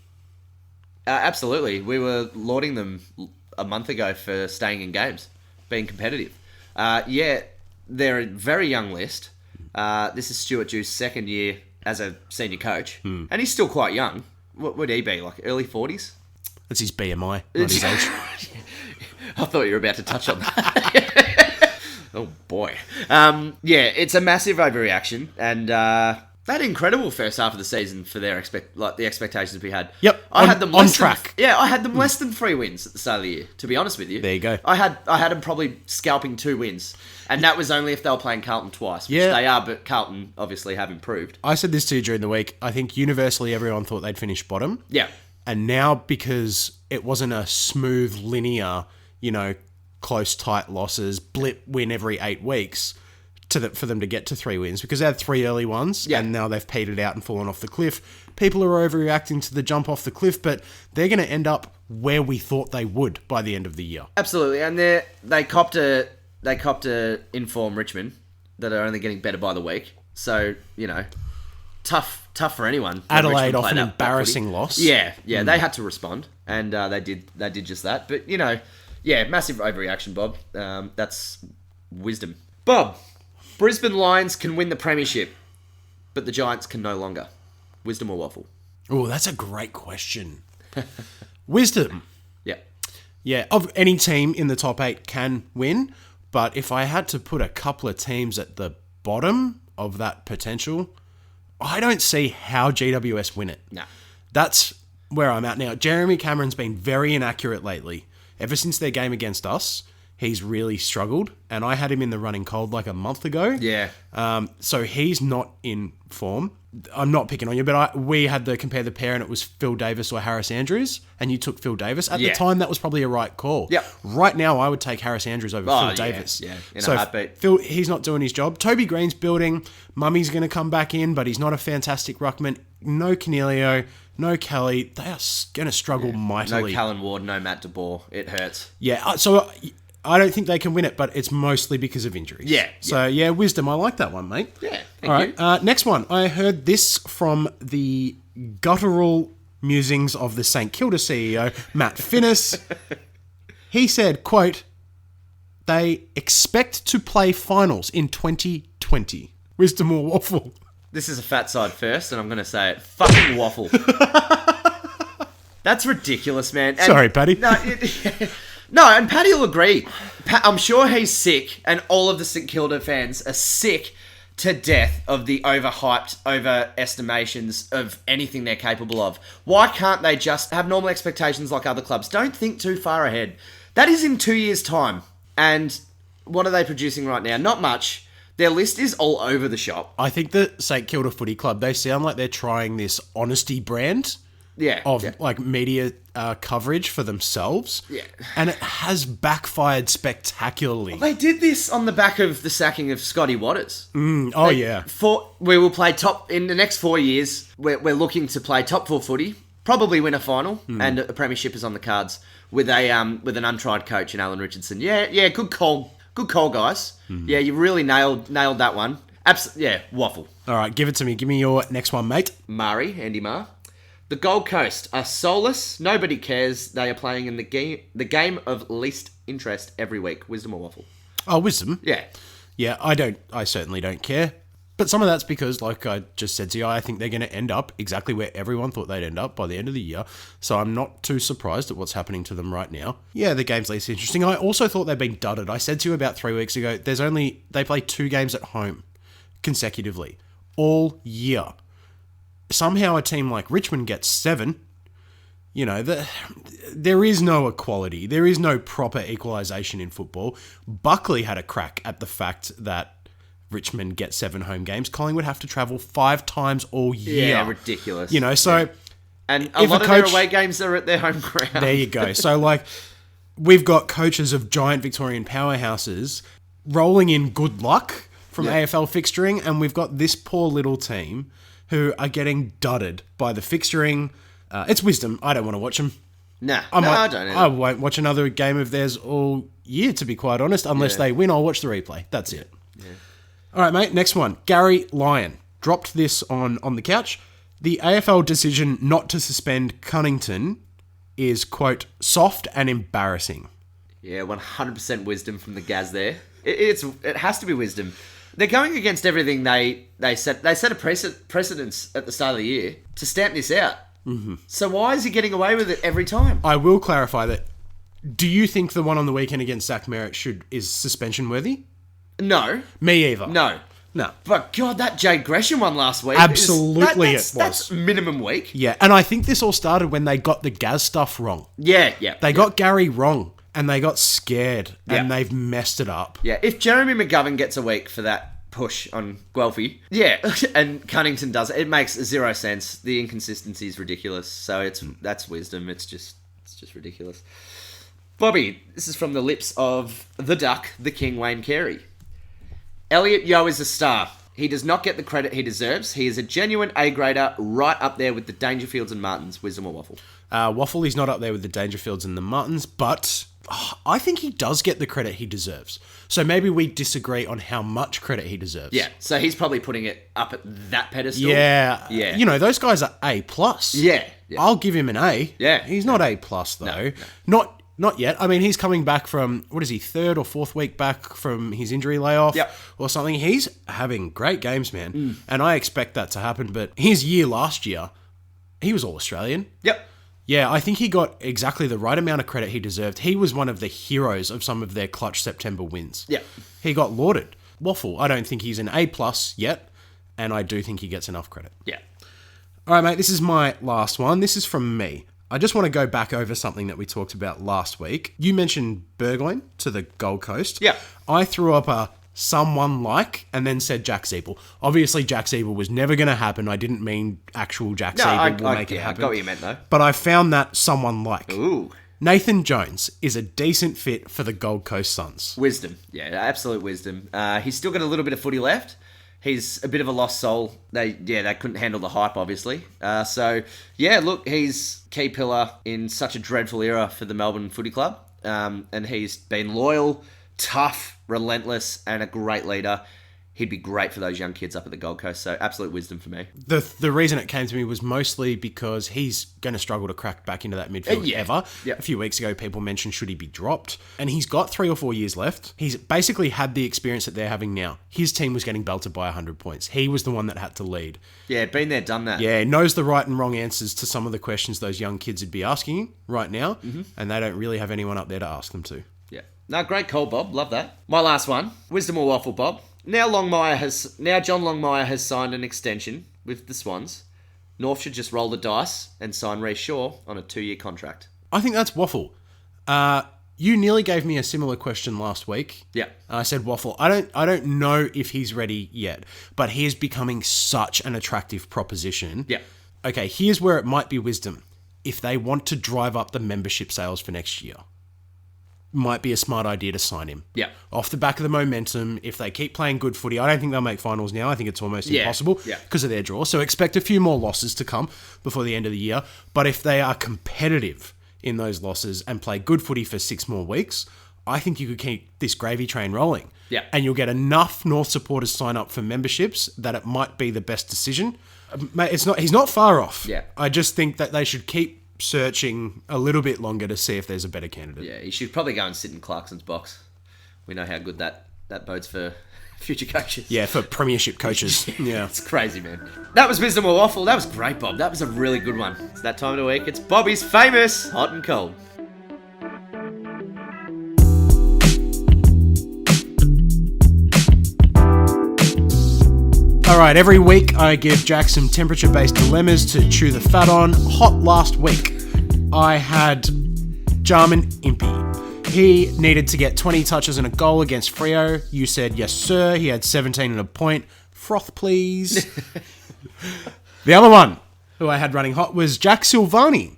Absolutely. We were lauding them a month ago for staying in games, being competitive. They're a very young list. This is Stuart Dew's second year as a senior coach, and he's still quite young. What would he be, like early 40s? That's his BMI, not his age. I thought you were about to touch on that. Oh, boy. It's a massive overreaction, and they had an incredible first half of the season for their the expectations we had. Yep, I had them on track. I had them less than 3 wins at the start of the year, to be honest with you. There you go. I had them probably scalping 2 wins, and that was only if they were playing Carlton twice, which they are, but Carlton obviously have improved. I said this to you during the week. I think universally everyone thought they'd finish bottom. Yeah. And now, because it wasn't a smooth, linear, close, tight losses, blip win every 8 weeks for them to get to 3 wins, because they had 3 early ones, and now they've petered out and fallen off the cliff. People are overreacting to the jump off the cliff, but they're going to end up where we thought they would by the end of the year. Absolutely, and they copped a inform Richmond that are only getting better by the week. So tough for anyone. Adelaide off an embarrassing loss. Yeah, they had to respond, and they did just that. But massive overreaction, Bob. That's wisdom. Bob, Brisbane Lions can win the premiership, but the Giants can no longer. Wisdom or waffle? Oh, that's a great question. Wisdom. Yeah. Yeah, of any team in the top 8 can win, but if I had to put a couple of teams at the bottom of that potential, I don't see how GWS win it. No. That's where I'm at now. Jeremy Cameron's been very inaccurate lately. Ever since their game against us, he's really struggled, and I had him in the running cold like a month ago. Yeah. So he's not in form. I'm not picking on you, but we had to compare the pair, and it was Phil Davis or Harris Andrews, and you took Phil Davis. At the time, that was probably a right call. Yep. Right now, I would take Harris Andrews over Phil Davis. Yeah, in a heartbeat. Phil, he's not doing his job. Toby Green's building. Mummy's going to come back in, but he's not a fantastic ruckman. No Canelio, no Kelly. They are going to struggle mightily. No Callan Ward, no Matt DeBoer. It hurts. Yeah, so I don't think they can win it, but it's mostly because of injuries. Yeah. So, wisdom. I like that one, mate. Yeah, All right, next one. I heard this from the guttural musings of the St Kilda CEO, Matt Finnis. He said, quote, they expect to play finals in 2020. Wisdom or waffle? This is a fat side first, and I'm going to say it. Fucking waffle. That's ridiculous, man. And sorry, Paddy. No, and Paddy will agree. I'm sure he's sick, and all of the St Kilda fans are sick to death of the overhyped overestimations of anything they're capable of. Why can't they just have normal expectations like other clubs? Don't think too far ahead. That is in 2 years' time. And what are they producing right now? Not much. Their list is all over the shop. I think the St Kilda Footy Club, they sound like they're trying this honesty brand of like media coverage for themselves. Yeah. And it has backfired spectacularly. They did this on the back of the sacking of Scotty Waters. Yeah. We will play top in the next 4 years. We're looking to play top 4 footy, probably win a final, and a premiership is on the cards with an untried coach in Alan Richardson. Yeah, good call, guys. Yeah, you really nailed that one. Waffle. All right, give it to me. Give me your next one, mate. Andy Marr. The Gold Coast are soulless. Nobody cares. They are playing in the game of least interest every week. Wisdom or waffle? Oh, wisdom. Yeah. Yeah, I certainly don't care. But some of that's because, like I just said to you, I think they're going to end up exactly where everyone thought they'd end up by the end of the year. So I'm not too surprised at what's happening to them right now. Yeah, the game's least interesting. I also thought they'd been dudded. I said to you about 3 weeks ago, they play 2 games at home consecutively all year. Somehow a team like Richmond gets 7. You know, there is no equality. There is no proper equalisation in football. Buckley had a crack at the fact that Richmond get 7 home games. Collingwood have to travel 5 times all year. Yeah, ridiculous. You know, so... Yeah. And a lot of their away games are at their home ground. There you go. So, like, we've got coaches of giant Victorian powerhouses rolling in good luck from AFL fixturing, and we've got this poor little team who are getting dudded by the fixturing. It's wisdom. I don't want to watch them. I don't either. I won't watch another game of theirs all year, to be quite honest. Unless they win, I'll watch the replay. That's it. Yeah. All right, mate. Next one. Gary Lyon. Dropped this on the couch. The AFL decision not to suspend Cunnington is, quote, soft and embarrassing. Yeah, 100% wisdom from the Gaz there. It has to be wisdom. They're going against everything they set. They set a precedence at the start of the year to stamp this out. Mm-hmm. So why is he getting away with it every time? I will clarify that. Do you think the one on the weekend against Zach Merritt is suspension worthy? No. Me either. No. But God, that Jade Gresham one last week. Absolutely it was. That's minimum week. Yeah, and I think this all started when they got the Gaz stuff wrong. Yeah. They got Gary wrong. And they got scared, and they've messed it up. Yeah, if Jeremy McGovern gets a week for that push on Guelphy, and Cunnington does it, it makes 0 sense. The inconsistency is ridiculous. So that's wisdom. It's just ridiculous. Bobby, this is from the lips of the Duck, the King, Wayne Carey. Elliot Yeo is a star. He does not get the credit he deserves. He is a genuine A-grader right up there with the Dangerfields and Martins. Wisdom or waffle? Waffle is not up there with the Dangerfields and the Martins, but I think he does get the credit he deserves. So maybe we disagree on how much credit he deserves. Yeah, so he's probably putting it up at that pedestal. Yeah. You know, those guys are A+. Yeah. I'll give him an A. Yeah. He's not A+, though. No. Not yet. I mean, he's coming back from, 3rd or 4th week back from his injury layoff or something. He's having great games, man. And I expect that to happen. But his year last year, he was All-Australian. Yep. Yeah, I think he got exactly the right amount of credit he deserved. He was one of the heroes of some of their clutch September wins. Yeah. He got lauded. Waffle, I don't think he's an A+ yet, and I do think he gets enough credit. Yeah. All right, mate, this is my last one. This is from me. I just want to go back over something that we talked about last week. You mentioned Burgoyne to the Gold Coast. Yeah. I threw up a someone like and then said Jack Siebel. Obviously, Jack Siebel was never going to happen. I didn't mean actual Jack Siebel will make it happen. I got what you meant, though. But I found that someone like. Ooh. Nathan Jones is a decent fit for the Gold Coast Suns. Wisdom. Yeah, absolute wisdom. He's still got a little bit of footy left. He's a bit of a lost soul. They couldn't handle the hype, obviously. Look, he's key pillar in such a dreadful era for the Melbourne Footy Club. And he's been loyal, tough, relentless, and a great leader. He'd be great for those young kids up at the Gold Coast. So absolute wisdom for me. The reason it came to me was mostly because he's going to struggle to crack back into that midfield ever. Yep. A few weeks ago, people mentioned should he be dropped. And he's got 3 or 4 years left. He's basically had the experience that they're having now. His team was getting belted by 100 points. He was the one that had to lead. Yeah, been there, done that. Yeah, knows the right and wrong answers to some of the questions those young kids would be asking right now. Mm-hmm. And they don't really have anyone up there to ask them to. Yeah. No, great call, Bob. Love that. My last one. Wisdom or waffle, Bob? Now John Longmire has signed an extension with the Swans. North should just roll the dice and sign Ray Shaw on a 2-year contract. I think that's waffle. You nearly gave me a similar question last week. Yeah. I said waffle. I don't know if he's ready yet, but he is becoming such an attractive proposition. Yeah. Okay, here's where it might be wisdom. If they want to drive up the membership sales for next year, might be a smart idea to sign him. Yeah. Off the back of the momentum, if they keep playing good footy, I don't think they'll make finals now. I think it's almost impossible because of their draw. So expect a few more losses to come before the end of the year. But if they are competitive in those losses and play good footy for 6 more weeks, I think you could keep this gravy train rolling. Yeah. And you'll get enough North supporters sign up for memberships that it might be the best decision. Mate, he's not far off. Yeah. I just think that they should keep searching a little bit longer to see if there's a better candidate. Yeah, he should probably go and sit in Clarkson's box. We know how good that bodes for future coaches. Yeah, for premiership coaches. Yeah. It's crazy, man. That was Wisdom or Waffle. That was great, Bob. That was a really good one. It's that time of the week. It's Bobby's famous Hot and Cold. All right, every week I give Jack some temperature-based dilemmas to chew the fat on. Hot last week, I had Jarman Impey. He needed to get 20 touches and a goal against Freo. You said, yes, sir. He had 17 and a point. Froth, please. The other one who I had running hot was Jack Silvani.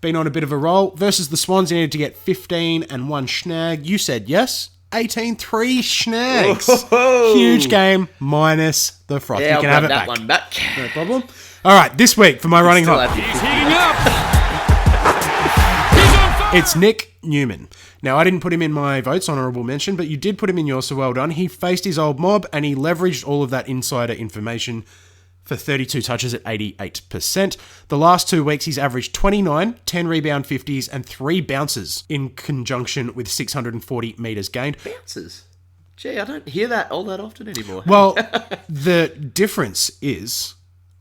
Been on a bit of a roll. Versus the Swans, he needed to get 15 and 1 snag. You said yes. 18-3 snags. Whoa. Huge game minus the Froth. Yeah, you can I'll have it that back. one back. No problem. All right, this week for my running Still hot. have He's heating up. It's Nick Newman. Now, I didn't put him in my votes, honourable mention, but you did put him in yours, so well done. He faced his old mob, and he leveraged all of that insider information for 32 touches at 88%. The last 2 weeks, he's averaged 29, 10 rebound 50s, and 3 bounces in conjunction with 640 metres gained. Bounces. Gee, I don't hear that all that often anymore. Well, the difference is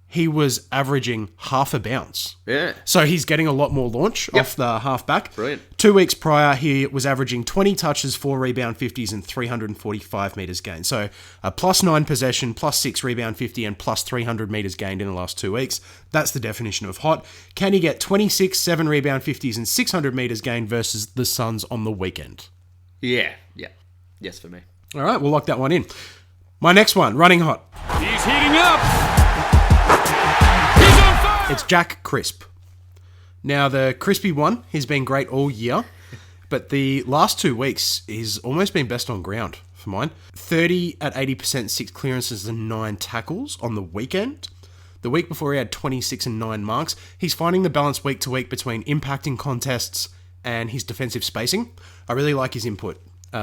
he was averaging half a bounce. Yeah. So he's getting a lot more launch off the halfback. Brilliant. 2 weeks prior, he was averaging 20 touches, 4 rebound 50s, and 345 metres gained. So a +9 possession, +6 rebound 50, and +300 metres gained in the last 2 weeks. That's the definition of hot. Can he get 26, 7 rebound 50s, and 600 metres gained versus the Suns on the weekend? Yeah. Yes for me. All right, we'll lock that one in. My next one, running hot. He's heating up. He's on fire. It's Jack Crisp. Now, the crispy one, he's been great all year, but the last 2 weeks, he's almost been best on ground for mine. 30 at 80%, 6 clearances and 9 tackles on the weekend. The week before, he had 26 and 9 marks. He's finding the balance week to week between impacting contests and his defensive spacing. I really like his input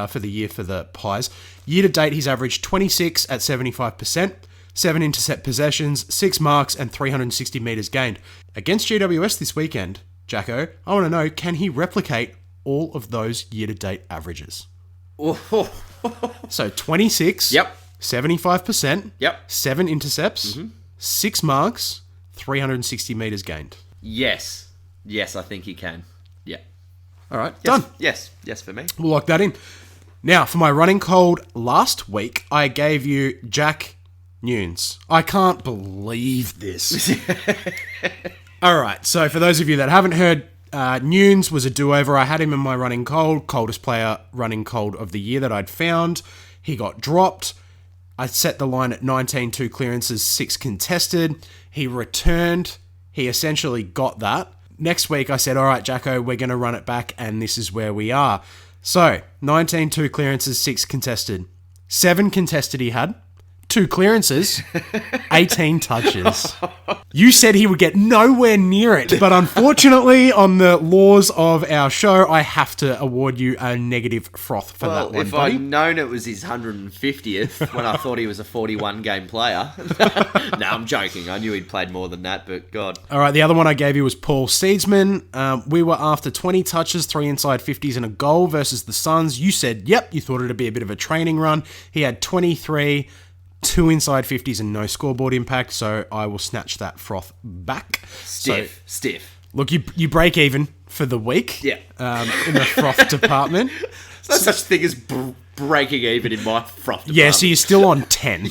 for the year for the Pies. Year to date, he's averaged 26 at 75%. 7 intercept possessions, 6 marks, and 360 metres gained. Against GWS this weekend, Jacko, I want to know, can he replicate all of those year-to-date averages? So 26, Yep. 75%, Yep. 7 intercepts, 6 marks, 360 metres gained. Yes, I think he can. Yeah. All right, Yes. done. Yes for me. We'll lock that in. Now, for my running cold last week, I gave you Jack Nunes. I can't believe this. All right, so for those of you that haven't heard, Nunes was a do-over. I had him in my running cold, coldest player running cold of the year that I'd found. He got dropped. I set the line at 19, 2 clearances, 6 contested. He returned. He essentially got that. Next week, I said, all right, Jacko, we're going to run it back, and this is where we are. So, 19, 2 clearances, 6 contested. 7 contested he had. 2 clearances, 18 touches. You said he would get nowhere near it, but unfortunately, on the laws of our show, I have to award you a negative froth for that one, If buddy. I'd known it was his 150th when I thought he was a 41-game player. No, I'm joking. I knew he'd played more than that, but God. All right, the other one I gave you was Paul Seedsman. We were after 20 touches, 3 inside 50s, and a goal versus the Suns. You said, yep, you thought it'd be a bit of a training run. He had 23, 2 inside 50s, and no scoreboard impact, so I will snatch that froth back. Stiff. Look, you break even for the week Yeah. in the froth department. No such thing as breaking even in my froth department. Yeah, so you're still on 10.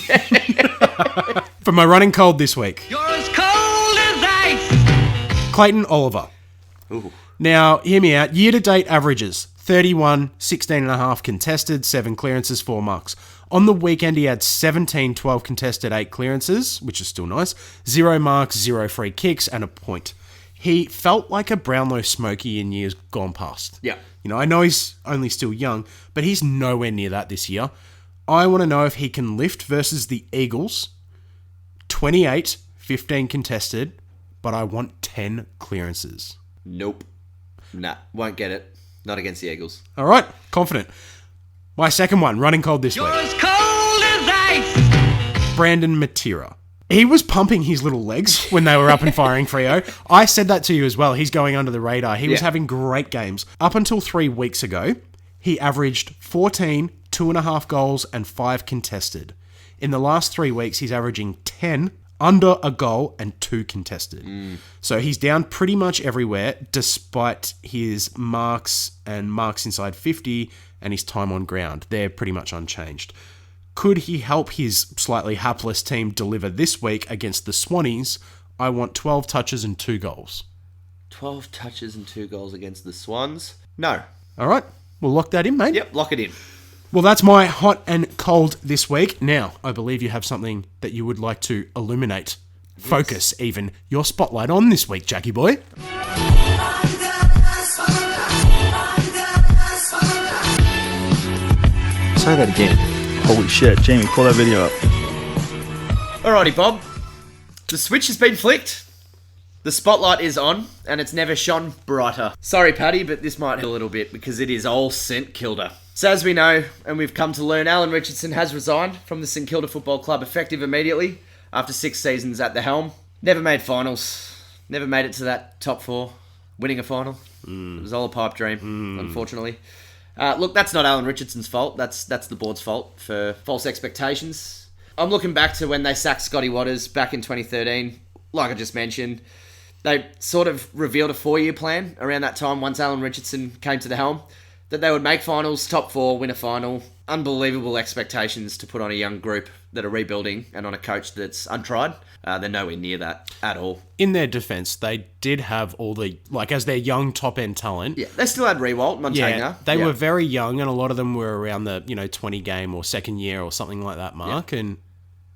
For my running cold this week, You're as cold as ice. Clayton Oliver. Ooh. Now, hear me out. Year-to-date averages, 31, 16.5 contested, 7 clearances, 4 marks. On the weekend, he had 17, 12 contested, 8 clearances, which is still nice, 0 marks, 0 free kicks, and a point. He felt like a Brownlow Smokey in years gone past. Yeah. You know, I know he's only still young, but he's nowhere near that this year. I want to know if he can lift versus the Eagles, 28, 15 contested, but I want 10 clearances. Nope. Nah, won't get it. Not against the Eagles. All right, confident. My second one, running cold this You're week. as cold as ice. Brandon Matera. He was pumping his little legs when they were up and firing Freo. I said that to you as well. He's going under the radar. He was having great games. Up until 3 weeks ago, he averaged 14, 2.5 goals, and 5 contested. In the last 3 weeks, he's averaging 10, under a goal, and 2 contested. So he's down pretty much everywhere, despite his marks and marks inside 50 and his time on ground. They're pretty much unchanged. Could he help his slightly hapless team deliver this week against the Swannies? I want 12 touches and 2 goals. 12 touches and 2 goals against the Swans? No. All right, we'll lock that in, mate. Yep, lock it in. Well, that's my hot and cold this week. Now, I believe you have something that you would like to illuminate, focus even, your spotlight on this week, Jackie boy. Say that again. Holy shit, Jamie, pull that video up. Alrighty, Bob. The switch has been flicked. The spotlight is on, and it's never shone brighter. Sorry, Paddy, but this might hurt a little bit because it is all St Kilda. So as we know, and we've come to learn, Alan Richardson has resigned from the St Kilda Football Club effective immediately after 6 seasons at the helm. Never made finals. Never made it to that top 4. Winning a final. It was all a pipe dream, unfortunately. Look, that's not Alan Richardson's fault. That's the board's fault for false expectations. I'm looking back to when they sacked Scotty Waters back in 2013. Like I just mentioned, they sort of revealed a 4-year plan around that time once Alan Richardson came to the helm, that they would make finals, top 4, win a final. Unbelievable expectations to put on a young group that are rebuilding and on a coach that's untried. They're nowhere near that at all. In their defense, they did have all the, like, as their young top-end talent. Yeah, they still had Rewalt, Montagna. Yeah, they were very young, and a lot of them were around the, 20 game or second year or something like that mark, and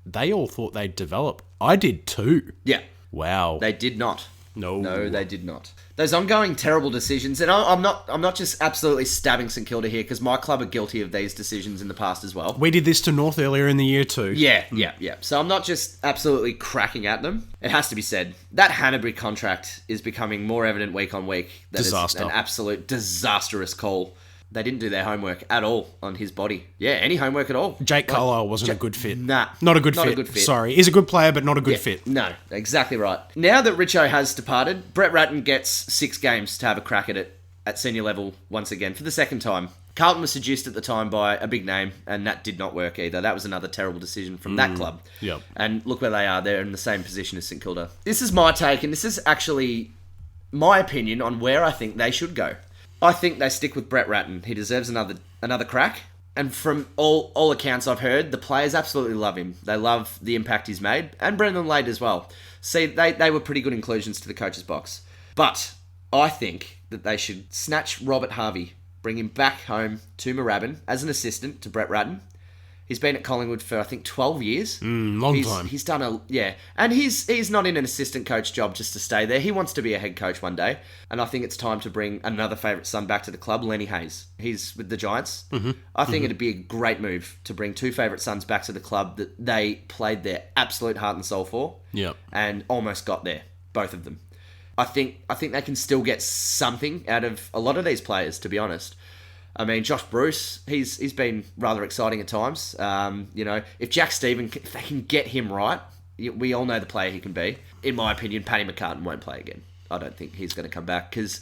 they all thought they'd develop. I did too. Yeah. Wow. They did not. No, they did not. Those ongoing terrible decisions, and I'm not just absolutely stabbing St Kilda here because my club are guilty of these decisions in the past as well. We did this to North earlier in the year too. Yeah. So I'm not just absolutely cracking at them. It has to be said, that Hanbury contract is becoming more evident week on week. That Disaster. It's an absolute disastrous call. They didn't do their homework at all on his body. Yeah, any homework at all. Jake Carlisle wasn't a good fit. Nah. Not a good not fit. a good fit. Sorry. He's a good player, but not a good fit. No, exactly right. Now that Richo has departed, Brett Ratton gets 6 games to have a crack at it at senior level once again for the second time. Carlton was seduced at the time by a big name, and that did not work either. That was another terrible decision from that club. Yep. And look where they are. They're in the same position as St Kilda. This is my take, and this is actually my opinion on where I think they should go. I think they stick with Brett Ratton. He deserves another crack. And from all accounts I've heard, the players absolutely love him. They love the impact he's made. And Brendan Lade as well. See, they were pretty good inclusions to the coach's box. But I think that they should snatch Robert Harvey, bring him back home to Moorabbin as an assistant to Brett Ratton. He's been at Collingwood for, I think, 12 years. Long time. He's done and he's not in an assistant coach job just to stay there. He wants to be a head coach one day. And I think it's time to bring another favourite son back to the club, Lenny Hayes. He's with the Giants. I think it'd be a great move to bring 2 favourite sons back to the club that they played their absolute heart and soul for. Yep. And almost got there, both of them. I think they can still get something out of a lot of these players, to be honest. I mean, Josh Bruce, he's been rather exciting at times. If Jack Stephen, if they can get him right, we all know the player he can be. In my opinion, Paddy McCartan won't play again. I don't think he's going to come back because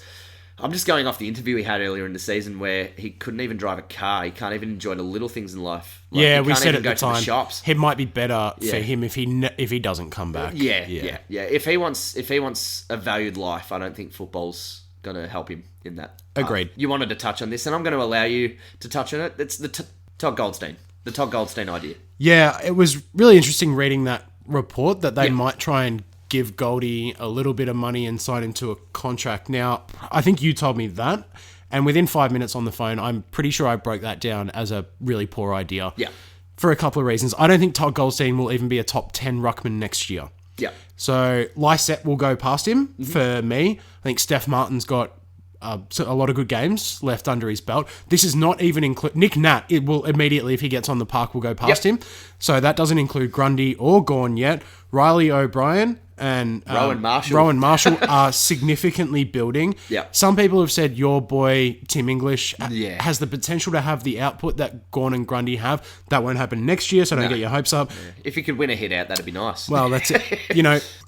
I'm just going off the interview he had earlier in the season where he couldn't even drive a car. He can't even enjoy the little things in life. Like, yeah, he we can't said even at go the to time, shops. it might be better for him if he doesn't come back. Yeah. If he wants a valued life, I don't think football's going to help him in that. Agreed. You wanted to touch on this, and I'm going to allow you to touch on it. It's the Todd Goldstein. The Todd Goldstein idea. Yeah, it was really interesting reading that report that they might try and give Goldie a little bit of money and sign him to a contract. Now, I think you told me that, and within 5 minutes on the phone, I'm pretty sure I broke that down as a really poor idea. Yeah. For a couple of reasons. I don't think Todd Goldstein will even be a top 10 ruckman next year. Yeah. So Lysette will go past him for me. I think Steph Martin's got a lot of good games left under his belt. This is not even include Nick Nat. It will immediately, if he gets on the park, will go past him. So that doesn't include Grundy or Gawn yet. Riley O'Brien and Rowan Marshall are significantly building. Yeah. Some people have said your boy Tim English Yeah. has the potential to have the output that Gawn and Grundy have. That won't happen next year, so don't get your hopes up. If he could win a hit out, that'd be nice. Well, that's it.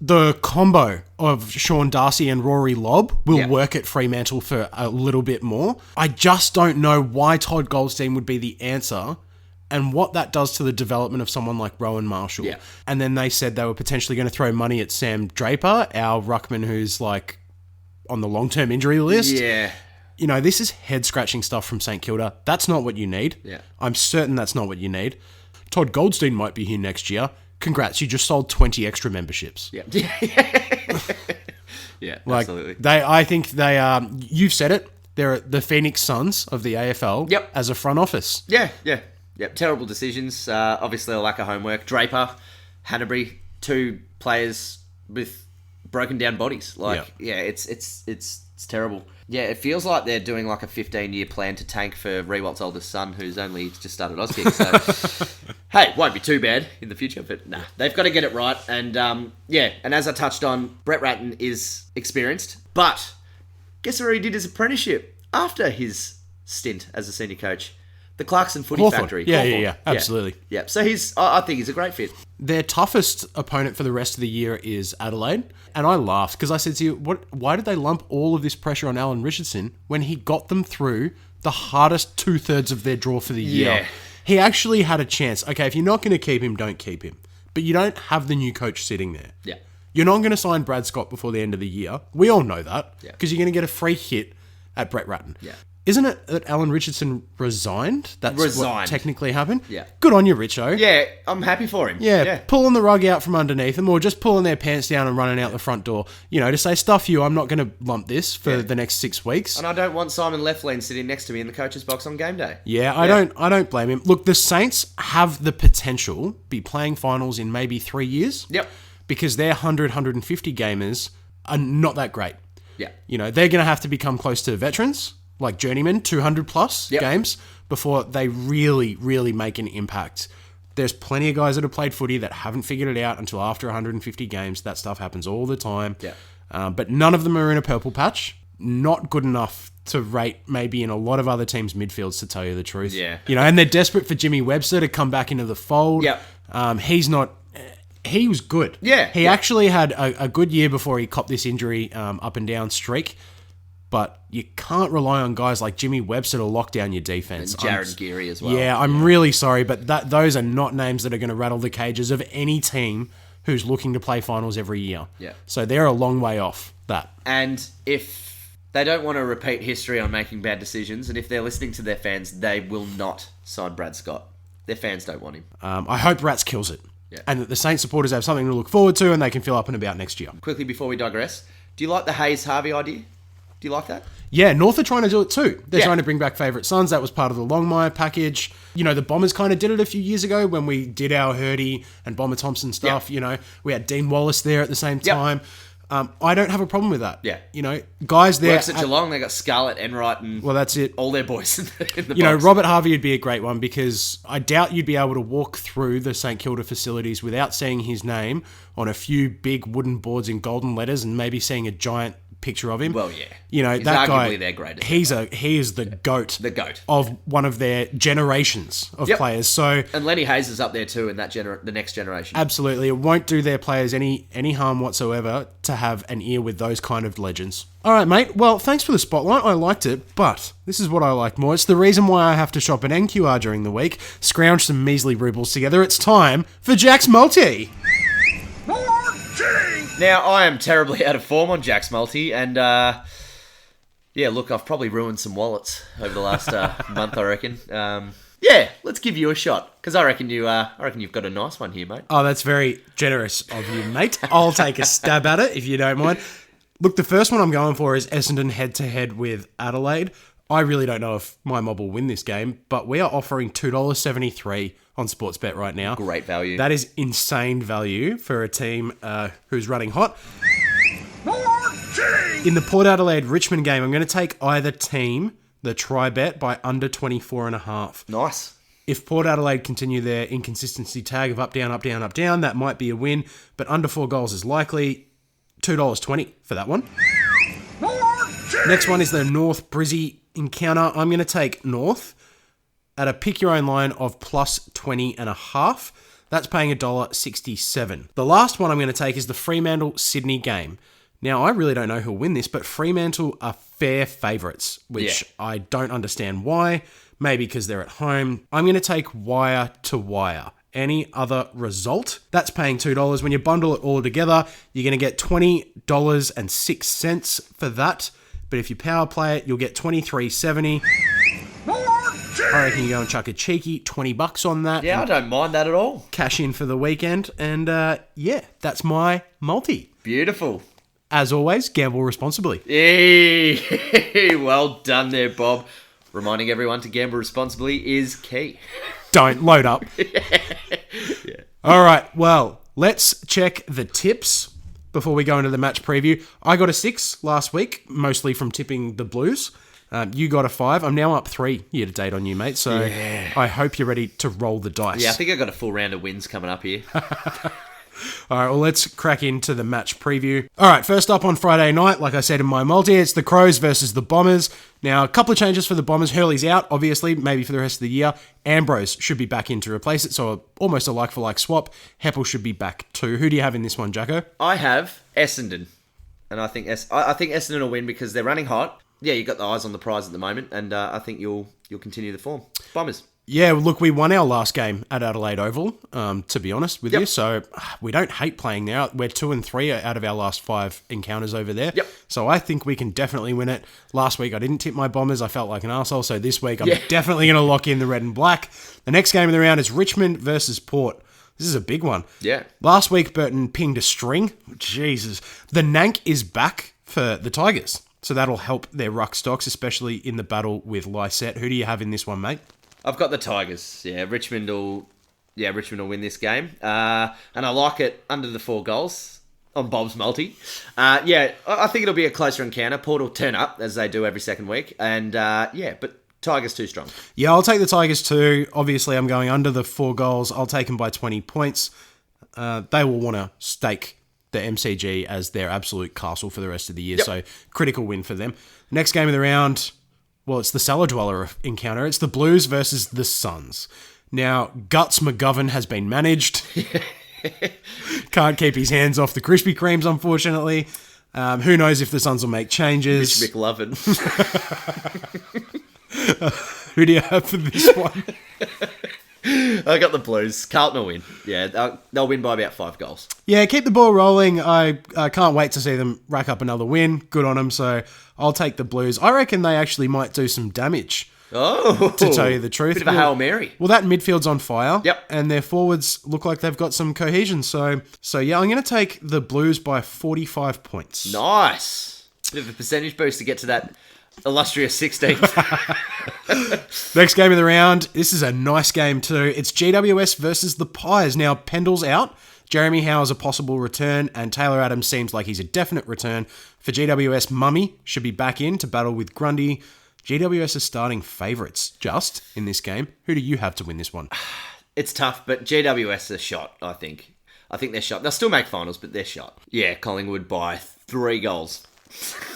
The combo of Sean Darcy and Rory Lobb will work at Fremantle for a little bit more. I just don't know why Todd Goldstein would be the answer and what that does to the development of someone like Rowan Marshall. Yeah. And then they said they were potentially going to throw money at Sam Draper, our ruckman who's like on the long-term injury list. Yeah. This is head-scratching stuff from St Kilda. That's not what you need. Yeah. I'm certain that's not what you need. Todd Goldstein might be here next year. Congrats, you just sold 20 extra memberships. Yeah. Yeah, absolutely. I think they are, you've said it, they're the Phoenix Suns of the AFL as a front office. Yeah. Terrible decisions. Obviously, a lack of homework. Draper, Hanbury, two players with broken down bodies. It's terrible. Yeah, it feels like they're doing like a 15-year plan to tank for Rewalt's oldest son, who's only just started Auskick. So, hey, won't be too bad in the future, but nah, they've got to get it right. And and as I touched on, Brett Ratton is experienced, but guess where he did his apprenticeship after his stint as a senior coach? The Clarkson Footy Hawthorn. Factory. Yeah, Hawthorn. yeah, absolutely. Yeah. So I think he's a great fit. Their toughest opponent for the rest of the year is Adelaide. And I laughed because I said to you, why did they lump all of this pressure on Alan Richardson when he got them through the hardest 2/3 of their draw for the year? Yeah. He actually had a chance. Okay, if you're not going to keep him, don't keep him. But you don't have the new coach sitting there. Yeah. You're not going to sign Brad Scott before the end of the year. We all know that. Yeah. Because you're going to get a free hit at Brett Ratton. Yeah. Isn't it that Alan Richardson resigned? That's what technically happened? Yeah. Good on you, Richo. Yeah, I'm happy for him. Yeah, pulling the rug out from underneath them or just pulling their pants down and running out the front door. To say, stuff you, I'm not going to lump this for the next 6 weeks. And I don't want Simon Leflin sitting next to me in the coach's box on game day. Yeah, I don't blame him. Look, the Saints have the potential be playing finals in maybe 3 years. Yep. Because their 150 gamers are not that great. Yeah. They're going to have to become close to veterans, like journeymen, 200 plus games before they really, really make an impact. There's plenty of guys that have played footy that haven't figured it out until after 150 games. That stuff happens all the time. Yeah. But none of them are in a purple patch. Not good enough to rate maybe in a lot of other teams' midfields, to tell you the truth. Yeah. And they're desperate for Jimmy Webster to come back into the fold. Yep. He's not... He was good. Yeah. He actually had a good year before he copped this injury up and down streak. But you can't rely on guys like Jimmy Webster to lock down your defense. And Jared Geary as well. Yeah, I'm really sorry, but those are not names that are going to rattle the cages of any team who's looking to play finals every year. Yeah. So they're a long way off that. And if they don't want to repeat history on making bad decisions, and if they're listening to their fans, they will not sign Brad Scott. Their fans don't want him. I hope Rats kills it. Yeah. And that the Saints supporters have something to look forward to and they can fill up and about next year. Quickly before we digress, do you like the Hayes-Harvey idea? Do you like that? Yeah, North are trying to do it too. They're Yeah. trying to bring back favourite sons. That was part of the Longmire package. The Bombers kind of did it a few years ago when we did our Hurdy and Bomber Thompson stuff. Yep. We had Dean Wallace there at the same Yep. time. I don't have a problem with that. Yeah. Guys there... Works at Geelong. They got Scarlett, Enright, and Well, that's it. all their boys in the box. Robert Harvey would be a great one because I doubt you'd be able to walk through the St Kilda facilities without seeing his name on a few big wooden boards in golden letters and maybe seeing a giant picture of him. Well, yeah. He's arguably that guy. their greatest He is the goat. The goat. Of one of their generations of Yep. players. So And Lenny Hayes is up there too in that the next generation. absolutely, it won't do their players any harm whatsoever to have an ear with those kind of legends. All right, mate. Well, thanks for the spotlight. I liked it, but this is what I like more. It's the reason why I have to shop at NQR during the week, scrounge some measly rubles together. It's time for Jack's Multi. Now, I am terribly out of form on Jack's Multi, and Yeah, look, I've probably ruined some wallets over the last month, I reckon. Yeah, let's give you a shot because I reckon you've got a nice one here, mate. Oh, that's very generous of you, mate. I'll take a stab at it if you don't mind. Look, the first one I'm going for is Essendon head-to-head with Adelaide. I really don't know if my mob will win this game, but we are offering $2.73 on Sportsbet right now. Great value. That is insane value for a team who's running hot. In the Port Adelaide-Richmond game, I'm going to take either team, the try-bet, by under 24.5. Nice. If Port Adelaide continue their inconsistency tag of up, down, up, down, up, down, that might be a win, but under 4 goals is likely. $2.20 for that one. Next one is the North Brizzy encounter. I'm going to take North at a pick your own line of plus 20.5. That's paying $1.67. The last one I'm going to take is the Fremantle-Sydney game. Now, I really don't know who'll win this, but Fremantle are fair favourites, which I don't understand why. Maybe because they're at home. I'm going to take wire to wire. Any other result? That's paying $2. When you bundle it all together, you're going to get $20.06 for that. But if you power play it, you'll get $23.70. I reckon you go and chuck a cheeky $20 on that. Yeah, I don't mind that at all. Cash in for the weekend. And yeah, that's my multi. Beautiful. As always, gamble responsibly. Hey, well done there, Bob. Reminding everyone to gamble responsibly is key. Don't load up. Yeah. All right, well, let's check the tips before we go into the match preview. I got a 6 last week, mostly from tipping the Blues. You got a 5. I'm now up 3 year to date on you, mate. So I hope you're ready to roll the dice. Yeah, I think I got a full round of wins coming up here. All right, well, let's crack into the match preview. All right, first up on Friday night, like I said in my multi, it's the Crows versus the Bombers. Now, a couple of changes for the Bombers. Hurley's out, obviously, maybe for the rest of the year. Ambrose should be back in to replace it, so almost a like-for-like swap. Heppel should be back too. Who do you have in this one, Jacko? I have Essendon, and I think Essendon will win because they're running hot. Yeah, you got the eyes on the prize at the moment, and I think you'll continue the form. Bombers. Yeah, look, we won our last game at Adelaide Oval, to be honest with you. So we don't hate playing there. We're 2-3 out of our last 5 encounters over there. Yep. So I think we can definitely win it. Last week I didn't tip my Bombers. I felt like an arsehole. So this week I'm definitely going to lock in the red and black. The next game of the round is Richmond versus Port. This is a big one. Yeah. Last week Burton pinged a string. Jesus. The Nank is back for the Tigers. So that'll help their ruck stocks, especially in the battle with Lysette. Who do you have in this one, mate? I've got the Tigers. Yeah, Richmond will win this game. And I like it under the 4 goals on Bob's multi. I think it'll be a closer encounter. Port will turn up, as they do every second week. And, but Tigers too strong. Yeah, I'll take the Tigers too. Obviously, I'm going under the 4 goals. I'll take them by 20 points. They will want to stake the MCG as their absolute castle for the rest of the year. Yep. So, critical win for them. Next game of the round... Well, it's the Cellar Dweller encounter. It's the Blues versus the Suns. Now, Guts McGovern has been managed. Can't keep his hands off the Krispy Kremes, unfortunately. Who knows if the Suns will make changes. Mitch McLovin. Who do you have for this one? I got the Blues. Carlton will win. Yeah, they'll win by about 5 goals. Yeah, keep the ball rolling. I can't wait to see them rack up another win. Good on them. So I'll take the Blues. I reckon they actually might do some damage. Oh, to tell you the truth. Bit of a Hail Mary. Well, that midfield's on fire. Yep. And their forwards look like they've got some cohesion. So yeah, I'm going to take the Blues by 45 points. Nice. Bit of a percentage boost to get to that illustrious 16th. Next game of the round. This is a nice game too. It's GWS versus the Pies. Now, Pendle's out. Jeremy Howe is a possible return, and Taylor Adams seems like he's a definite return. For GWS, Mummy should be back in to battle with Grundy. GWS are starting favourites just in this game. Who do you have to win this one? It's tough, but GWS are shot, I think. I think they're shot. They'll still make finals, but they're shot. Yeah, Collingwood by 3 goals.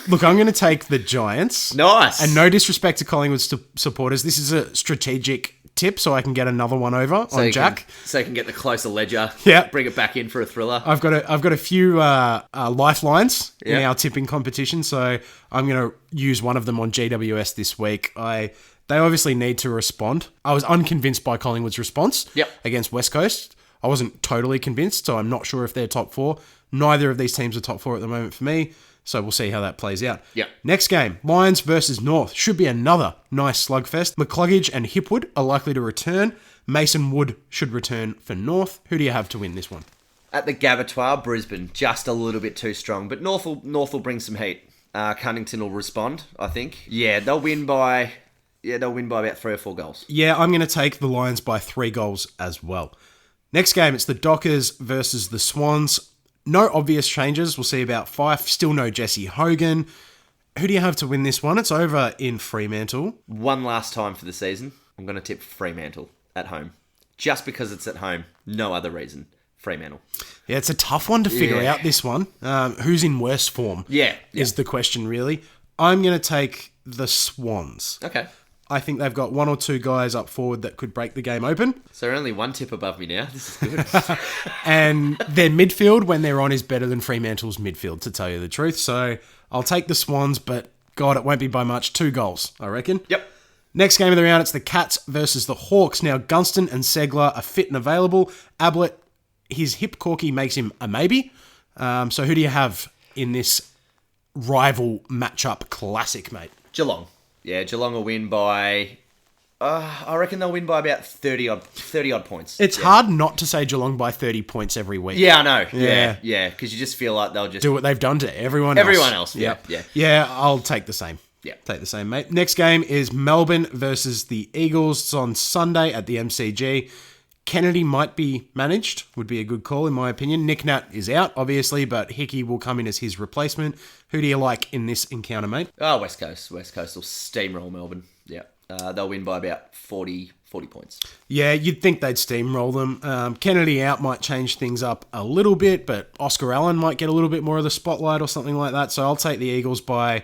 Look, I'm going to take the Giants. Nice. And no disrespect to Collingwood supporters. This is a strategic tip so I can get another one over on Jack. So you can get the closer ledger. Yeah. Bring it back in for a thriller. I've got a few lifelines in our tipping competition, so I'm going to use one of them on GWS this week. They obviously need to respond. I was unconvinced by Collingwood's response against West Coast. I wasn't totally convinced, so I'm not sure if they're top 4. Neither of these teams are top 4 at the moment for me, so we'll see how that plays out. Yep. Next game, Lions versus North. Should be another nice slugfest. McCluggage and Hipwood are likely to return. Mason Wood should return for North. Who do you have to win this one? At the Gabatoir, Brisbane, just a little bit too strong, but North will bring some heat. Cunnington will respond, I think. Yeah, they'll win by about 3 or 4 goals. Yeah, I'm going to take the Lions by 3 goals as well. Next game, it's the Dockers versus the Swans. No obvious changes. We'll see about Fife. Still no Jesse Hogan. Who do you have to win this one? It's over in Fremantle. One last time for the season, I'm going to tip Fremantle at home. Just because it's at home. No other reason. Fremantle. Yeah, it's a tough one to figure out, this one. Who's in worse form? Is the question, really. I'm going to take the Swans. Okay. I think they've got 1 or 2 guys up forward that could break the game open. So they're only 1 tip above me now. This is good. And their midfield, when they're on, is better than Fremantle's midfield, to tell you the truth. So I'll take the Swans, but God, it won't be by much. 2 goals, I reckon. Yep. Next game of the round, it's the Cats versus the Hawks. Now, Gunston and Segler are fit and available. Ablett, his hip corky makes him a maybe. So who do you have in this rival matchup classic, mate? Geelong. Yeah, Geelong will win by... I reckon they'll win by about 30 odd points. It's hard not to say Geelong by 30 points every week. Yeah, I know. Yeah, because you just feel like they'll just... do what they've done to everyone else. Everyone else, Yep. yeah. Yeah, I'll take the same. Yeah. Take the same, mate. Next game is Melbourne versus the Eagles. It's on Sunday at the MCG. Kennedy might be managed, would be a good call in my opinion. Nick Nat is out, obviously, but Hickey will come in as his replacement. Who do you like in this encounter, mate? Oh, West Coast. West Coast will steamroll Melbourne. Yeah. They'll win by about 40 points. Yeah, you'd think they'd steamroll them. Kennedy out might change things up a little bit, but Oscar Allen might get a little bit more of the spotlight or something like that. So I'll take the Eagles by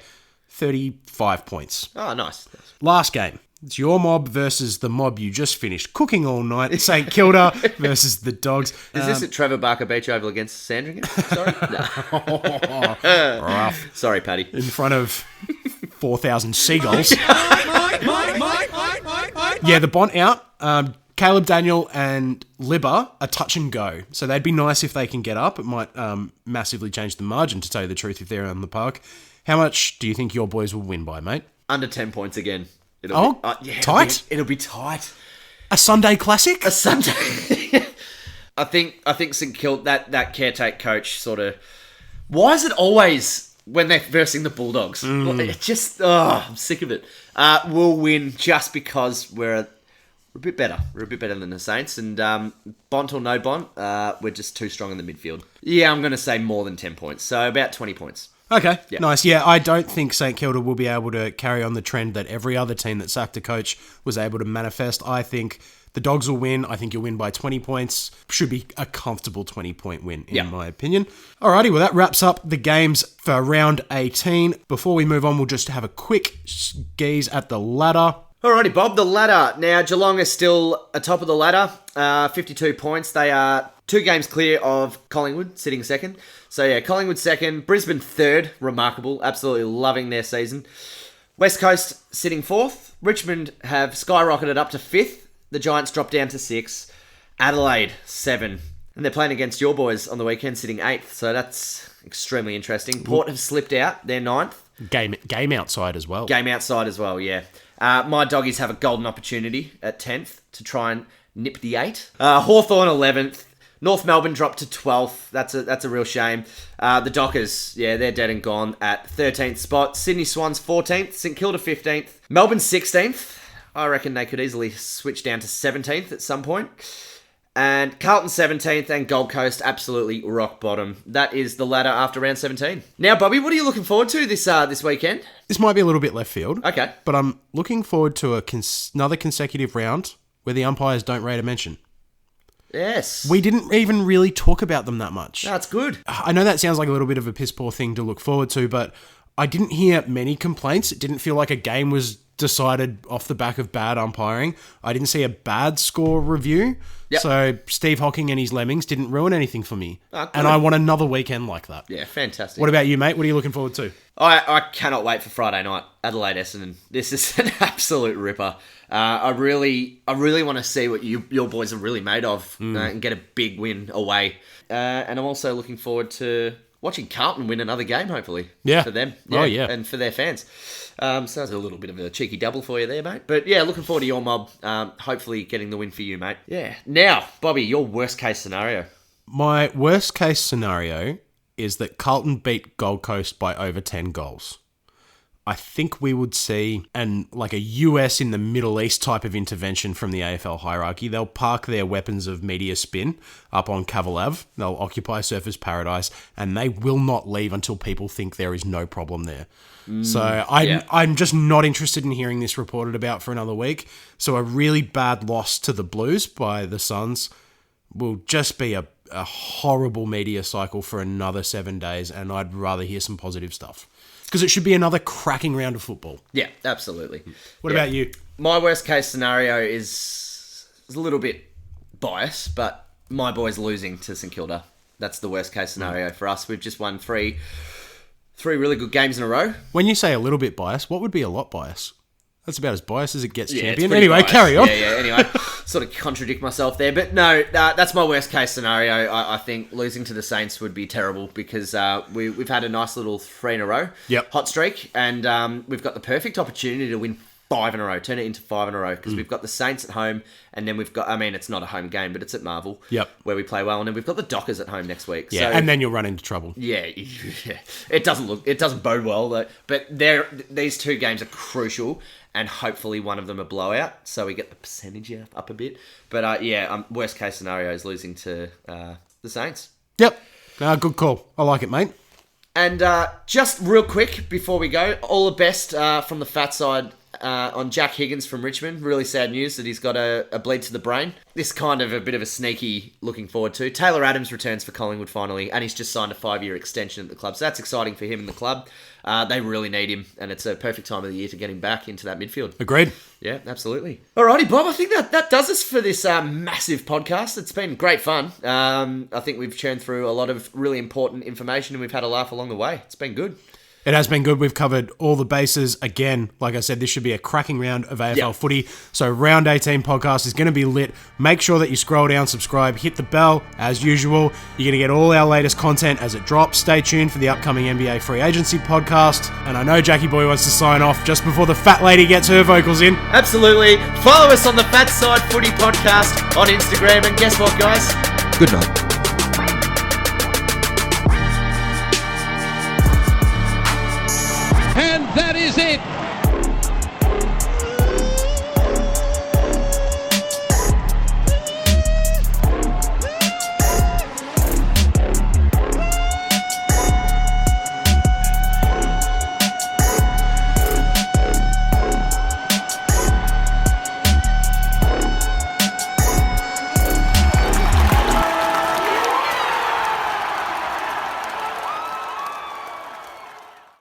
35 points. Oh, nice. Last game. It's your mob versus the mob you just finished cooking all night. St Kilda versus the Dogs. Is this at Trevor Barker Beach Oval against Sandringham? Sorry? No. Rough. Sorry, Paddy. In front of 4,000 seagulls. Yeah, the Bont out. Caleb Daniel and Libba are touch and go. So they'd be nice if they can get up. It might massively change the margin, to tell you the truth, if they're on the park. How much do you think your boys will win by, mate? Under 10 points again. Tight? It'll be tight. A Sunday classic? A Sunday. I think St Kilda, that caretaker coach sort of... Why is it always when they're versing the Bulldogs? It just... I'm sick of it. We'll win just because we're a bit better. We're a bit better than the Saints. And Bont or no Bont, we're just too strong in the midfield. Yeah, I'm going to say more than 10 points. So about 20 points. Okay, Yeah. nice. Yeah, I don't think St Kilda will be able to carry on the trend that every other team that sacked a coach was able to manifest. I think the Dogs will win. I think you'll win by 20 points. Should be a comfortable 20-point win, in my opinion. Alrighty, well, that wraps up the games for round 18. Before we move on, we'll just have a quick gaze at the ladder. Alrighty, Bob, the ladder. Now, Geelong is still atop of the ladder, 52 points. They are 2 games clear of Collingwood, sitting second. So, yeah, Collingwood second, Brisbane third, remarkable, absolutely loving their season. West Coast sitting fourth. Richmond have skyrocketed up to fifth. The Giants dropped down to 6. Adelaide, 7. And they're playing against your boys on the weekend, sitting 8th. So that's extremely interesting. Port have slipped out, they're 9th. Game outside as well. Game outside as well, yeah. My doggies have a golden opportunity at 10th to try and nip the 8. Hawthorn 11th. North Melbourne dropped to 12th. That's a real shame. The Dockers, yeah, they're dead and gone at 13th spot. Sydney Swans 14th. St Kilda 15th. Melbourne 16th. I reckon they could easily switch down to 17th at some point. And Carlton 17th and Gold Coast absolutely rock bottom. That is the ladder after round 17. Now, Bobby, what are you looking forward to this weekend? This might be a little bit left field. Okay. But I'm looking forward to another consecutive round where the umpires don't rate a mention. Yes. We didn't even really talk about them that much. That's good. I know that sounds like a little bit of a piss poor thing to look forward to, but I didn't hear many complaints. It didn't feel like a game was decided off the back of bad umpiring. I didn't see a bad score review. Yep. So Steve Hocking and his Lemmings didn't ruin anything for me. Good. And I want another weekend like that. Yeah, fantastic. What about you, mate? What are you looking forward to? I cannot wait for Friday night, Adelaide Essendon. This is an absolute ripper. I really want to see what your boys are really made of and get a big win away. And I'm also looking forward to watching Carlton win another game, hopefully. Yeah. For them. Oh, yeah. And for their fans. So that's a little bit of a cheeky double for you there, mate. But yeah, looking forward to your mob. Hopefully getting the win for you, mate. Yeah. Now, Bobby, your worst case scenario. My worst case scenario is that Carlton beat Gold Coast by over 10 goals. I think we would see a US in the Middle East type of intervention from the AFL hierarchy. They'll park their weapons of media spin up on Cavill. They'll occupy Surfers Paradise, and they will not leave until people think there is no problem there. So I'm just not interested in hearing this reported about for another week. So a really bad loss to the Blues by the Suns will just be a horrible media cycle for another 7 days, and I'd rather hear some positive stuff. Because it should be another cracking round of football. Yeah, absolutely. What about you? My worst case scenario is a little bit biased, but my boys losing to St Kilda. That's the worst case scenario for us. We've just won three really good games in a row. When you say a little bit biased, what would be a lot biased? That's about as biased as it gets, Yeah, champion. it's pretty Anyway, biased. carry on. Yeah, anyway. Sort of contradict myself there. But no, that's my worst case scenario. I think losing to the Saints would be terrible because we've had a nice little 3 in a row hot streak. And we've got the perfect opportunity to win 5 in a row, turn it into 5 in a row. Because we've got the Saints at home. And then we've got, it's not a home game, but it's at Marvel. Where we play well. And then we've got the Dockers at home next week. Yeah, so, and then you'll run into trouble. Yeah. It doesn't bode well. But these 2 games are crucial. And hopefully one of them a blowout, so we get the percentage up a bit. But worst case scenario is losing to the Saints. Yep. Good call. I like it, mate. And just real quick before we go, all the best from the fat side on Jack Higgins from Richmond. Really sad news that he's got a bleed to the brain. This kind of a bit of a sneaky looking forward to. Taylor Adams returns for Collingwood finally, and he's just signed a 5-year extension at the club. So that's exciting for him and the club. They really need him, and it's a perfect time of the year to get him back into that midfield. Agreed. Yeah, absolutely. Alrighty, Bob, I think that does us for this massive podcast. It's been great fun. I think we've churned through a lot of really important information, and we've had a laugh along the way. It's been good. It has been good. We've covered all the bases. Again, like I said, this should be a cracking round of AFL footy. So Round 18 podcast is going to be lit. Make sure that you scroll down, subscribe, hit the bell. As usual, you're going to get all our latest content as it drops. Stay tuned for the upcoming NBA Free Agency podcast. And I know Jackie Boy wants to sign off just before the fat lady gets her vocals in. Absolutely. Follow us on the Fatside Footy podcast on Instagram. And guess what, guys? Good night. And that is it.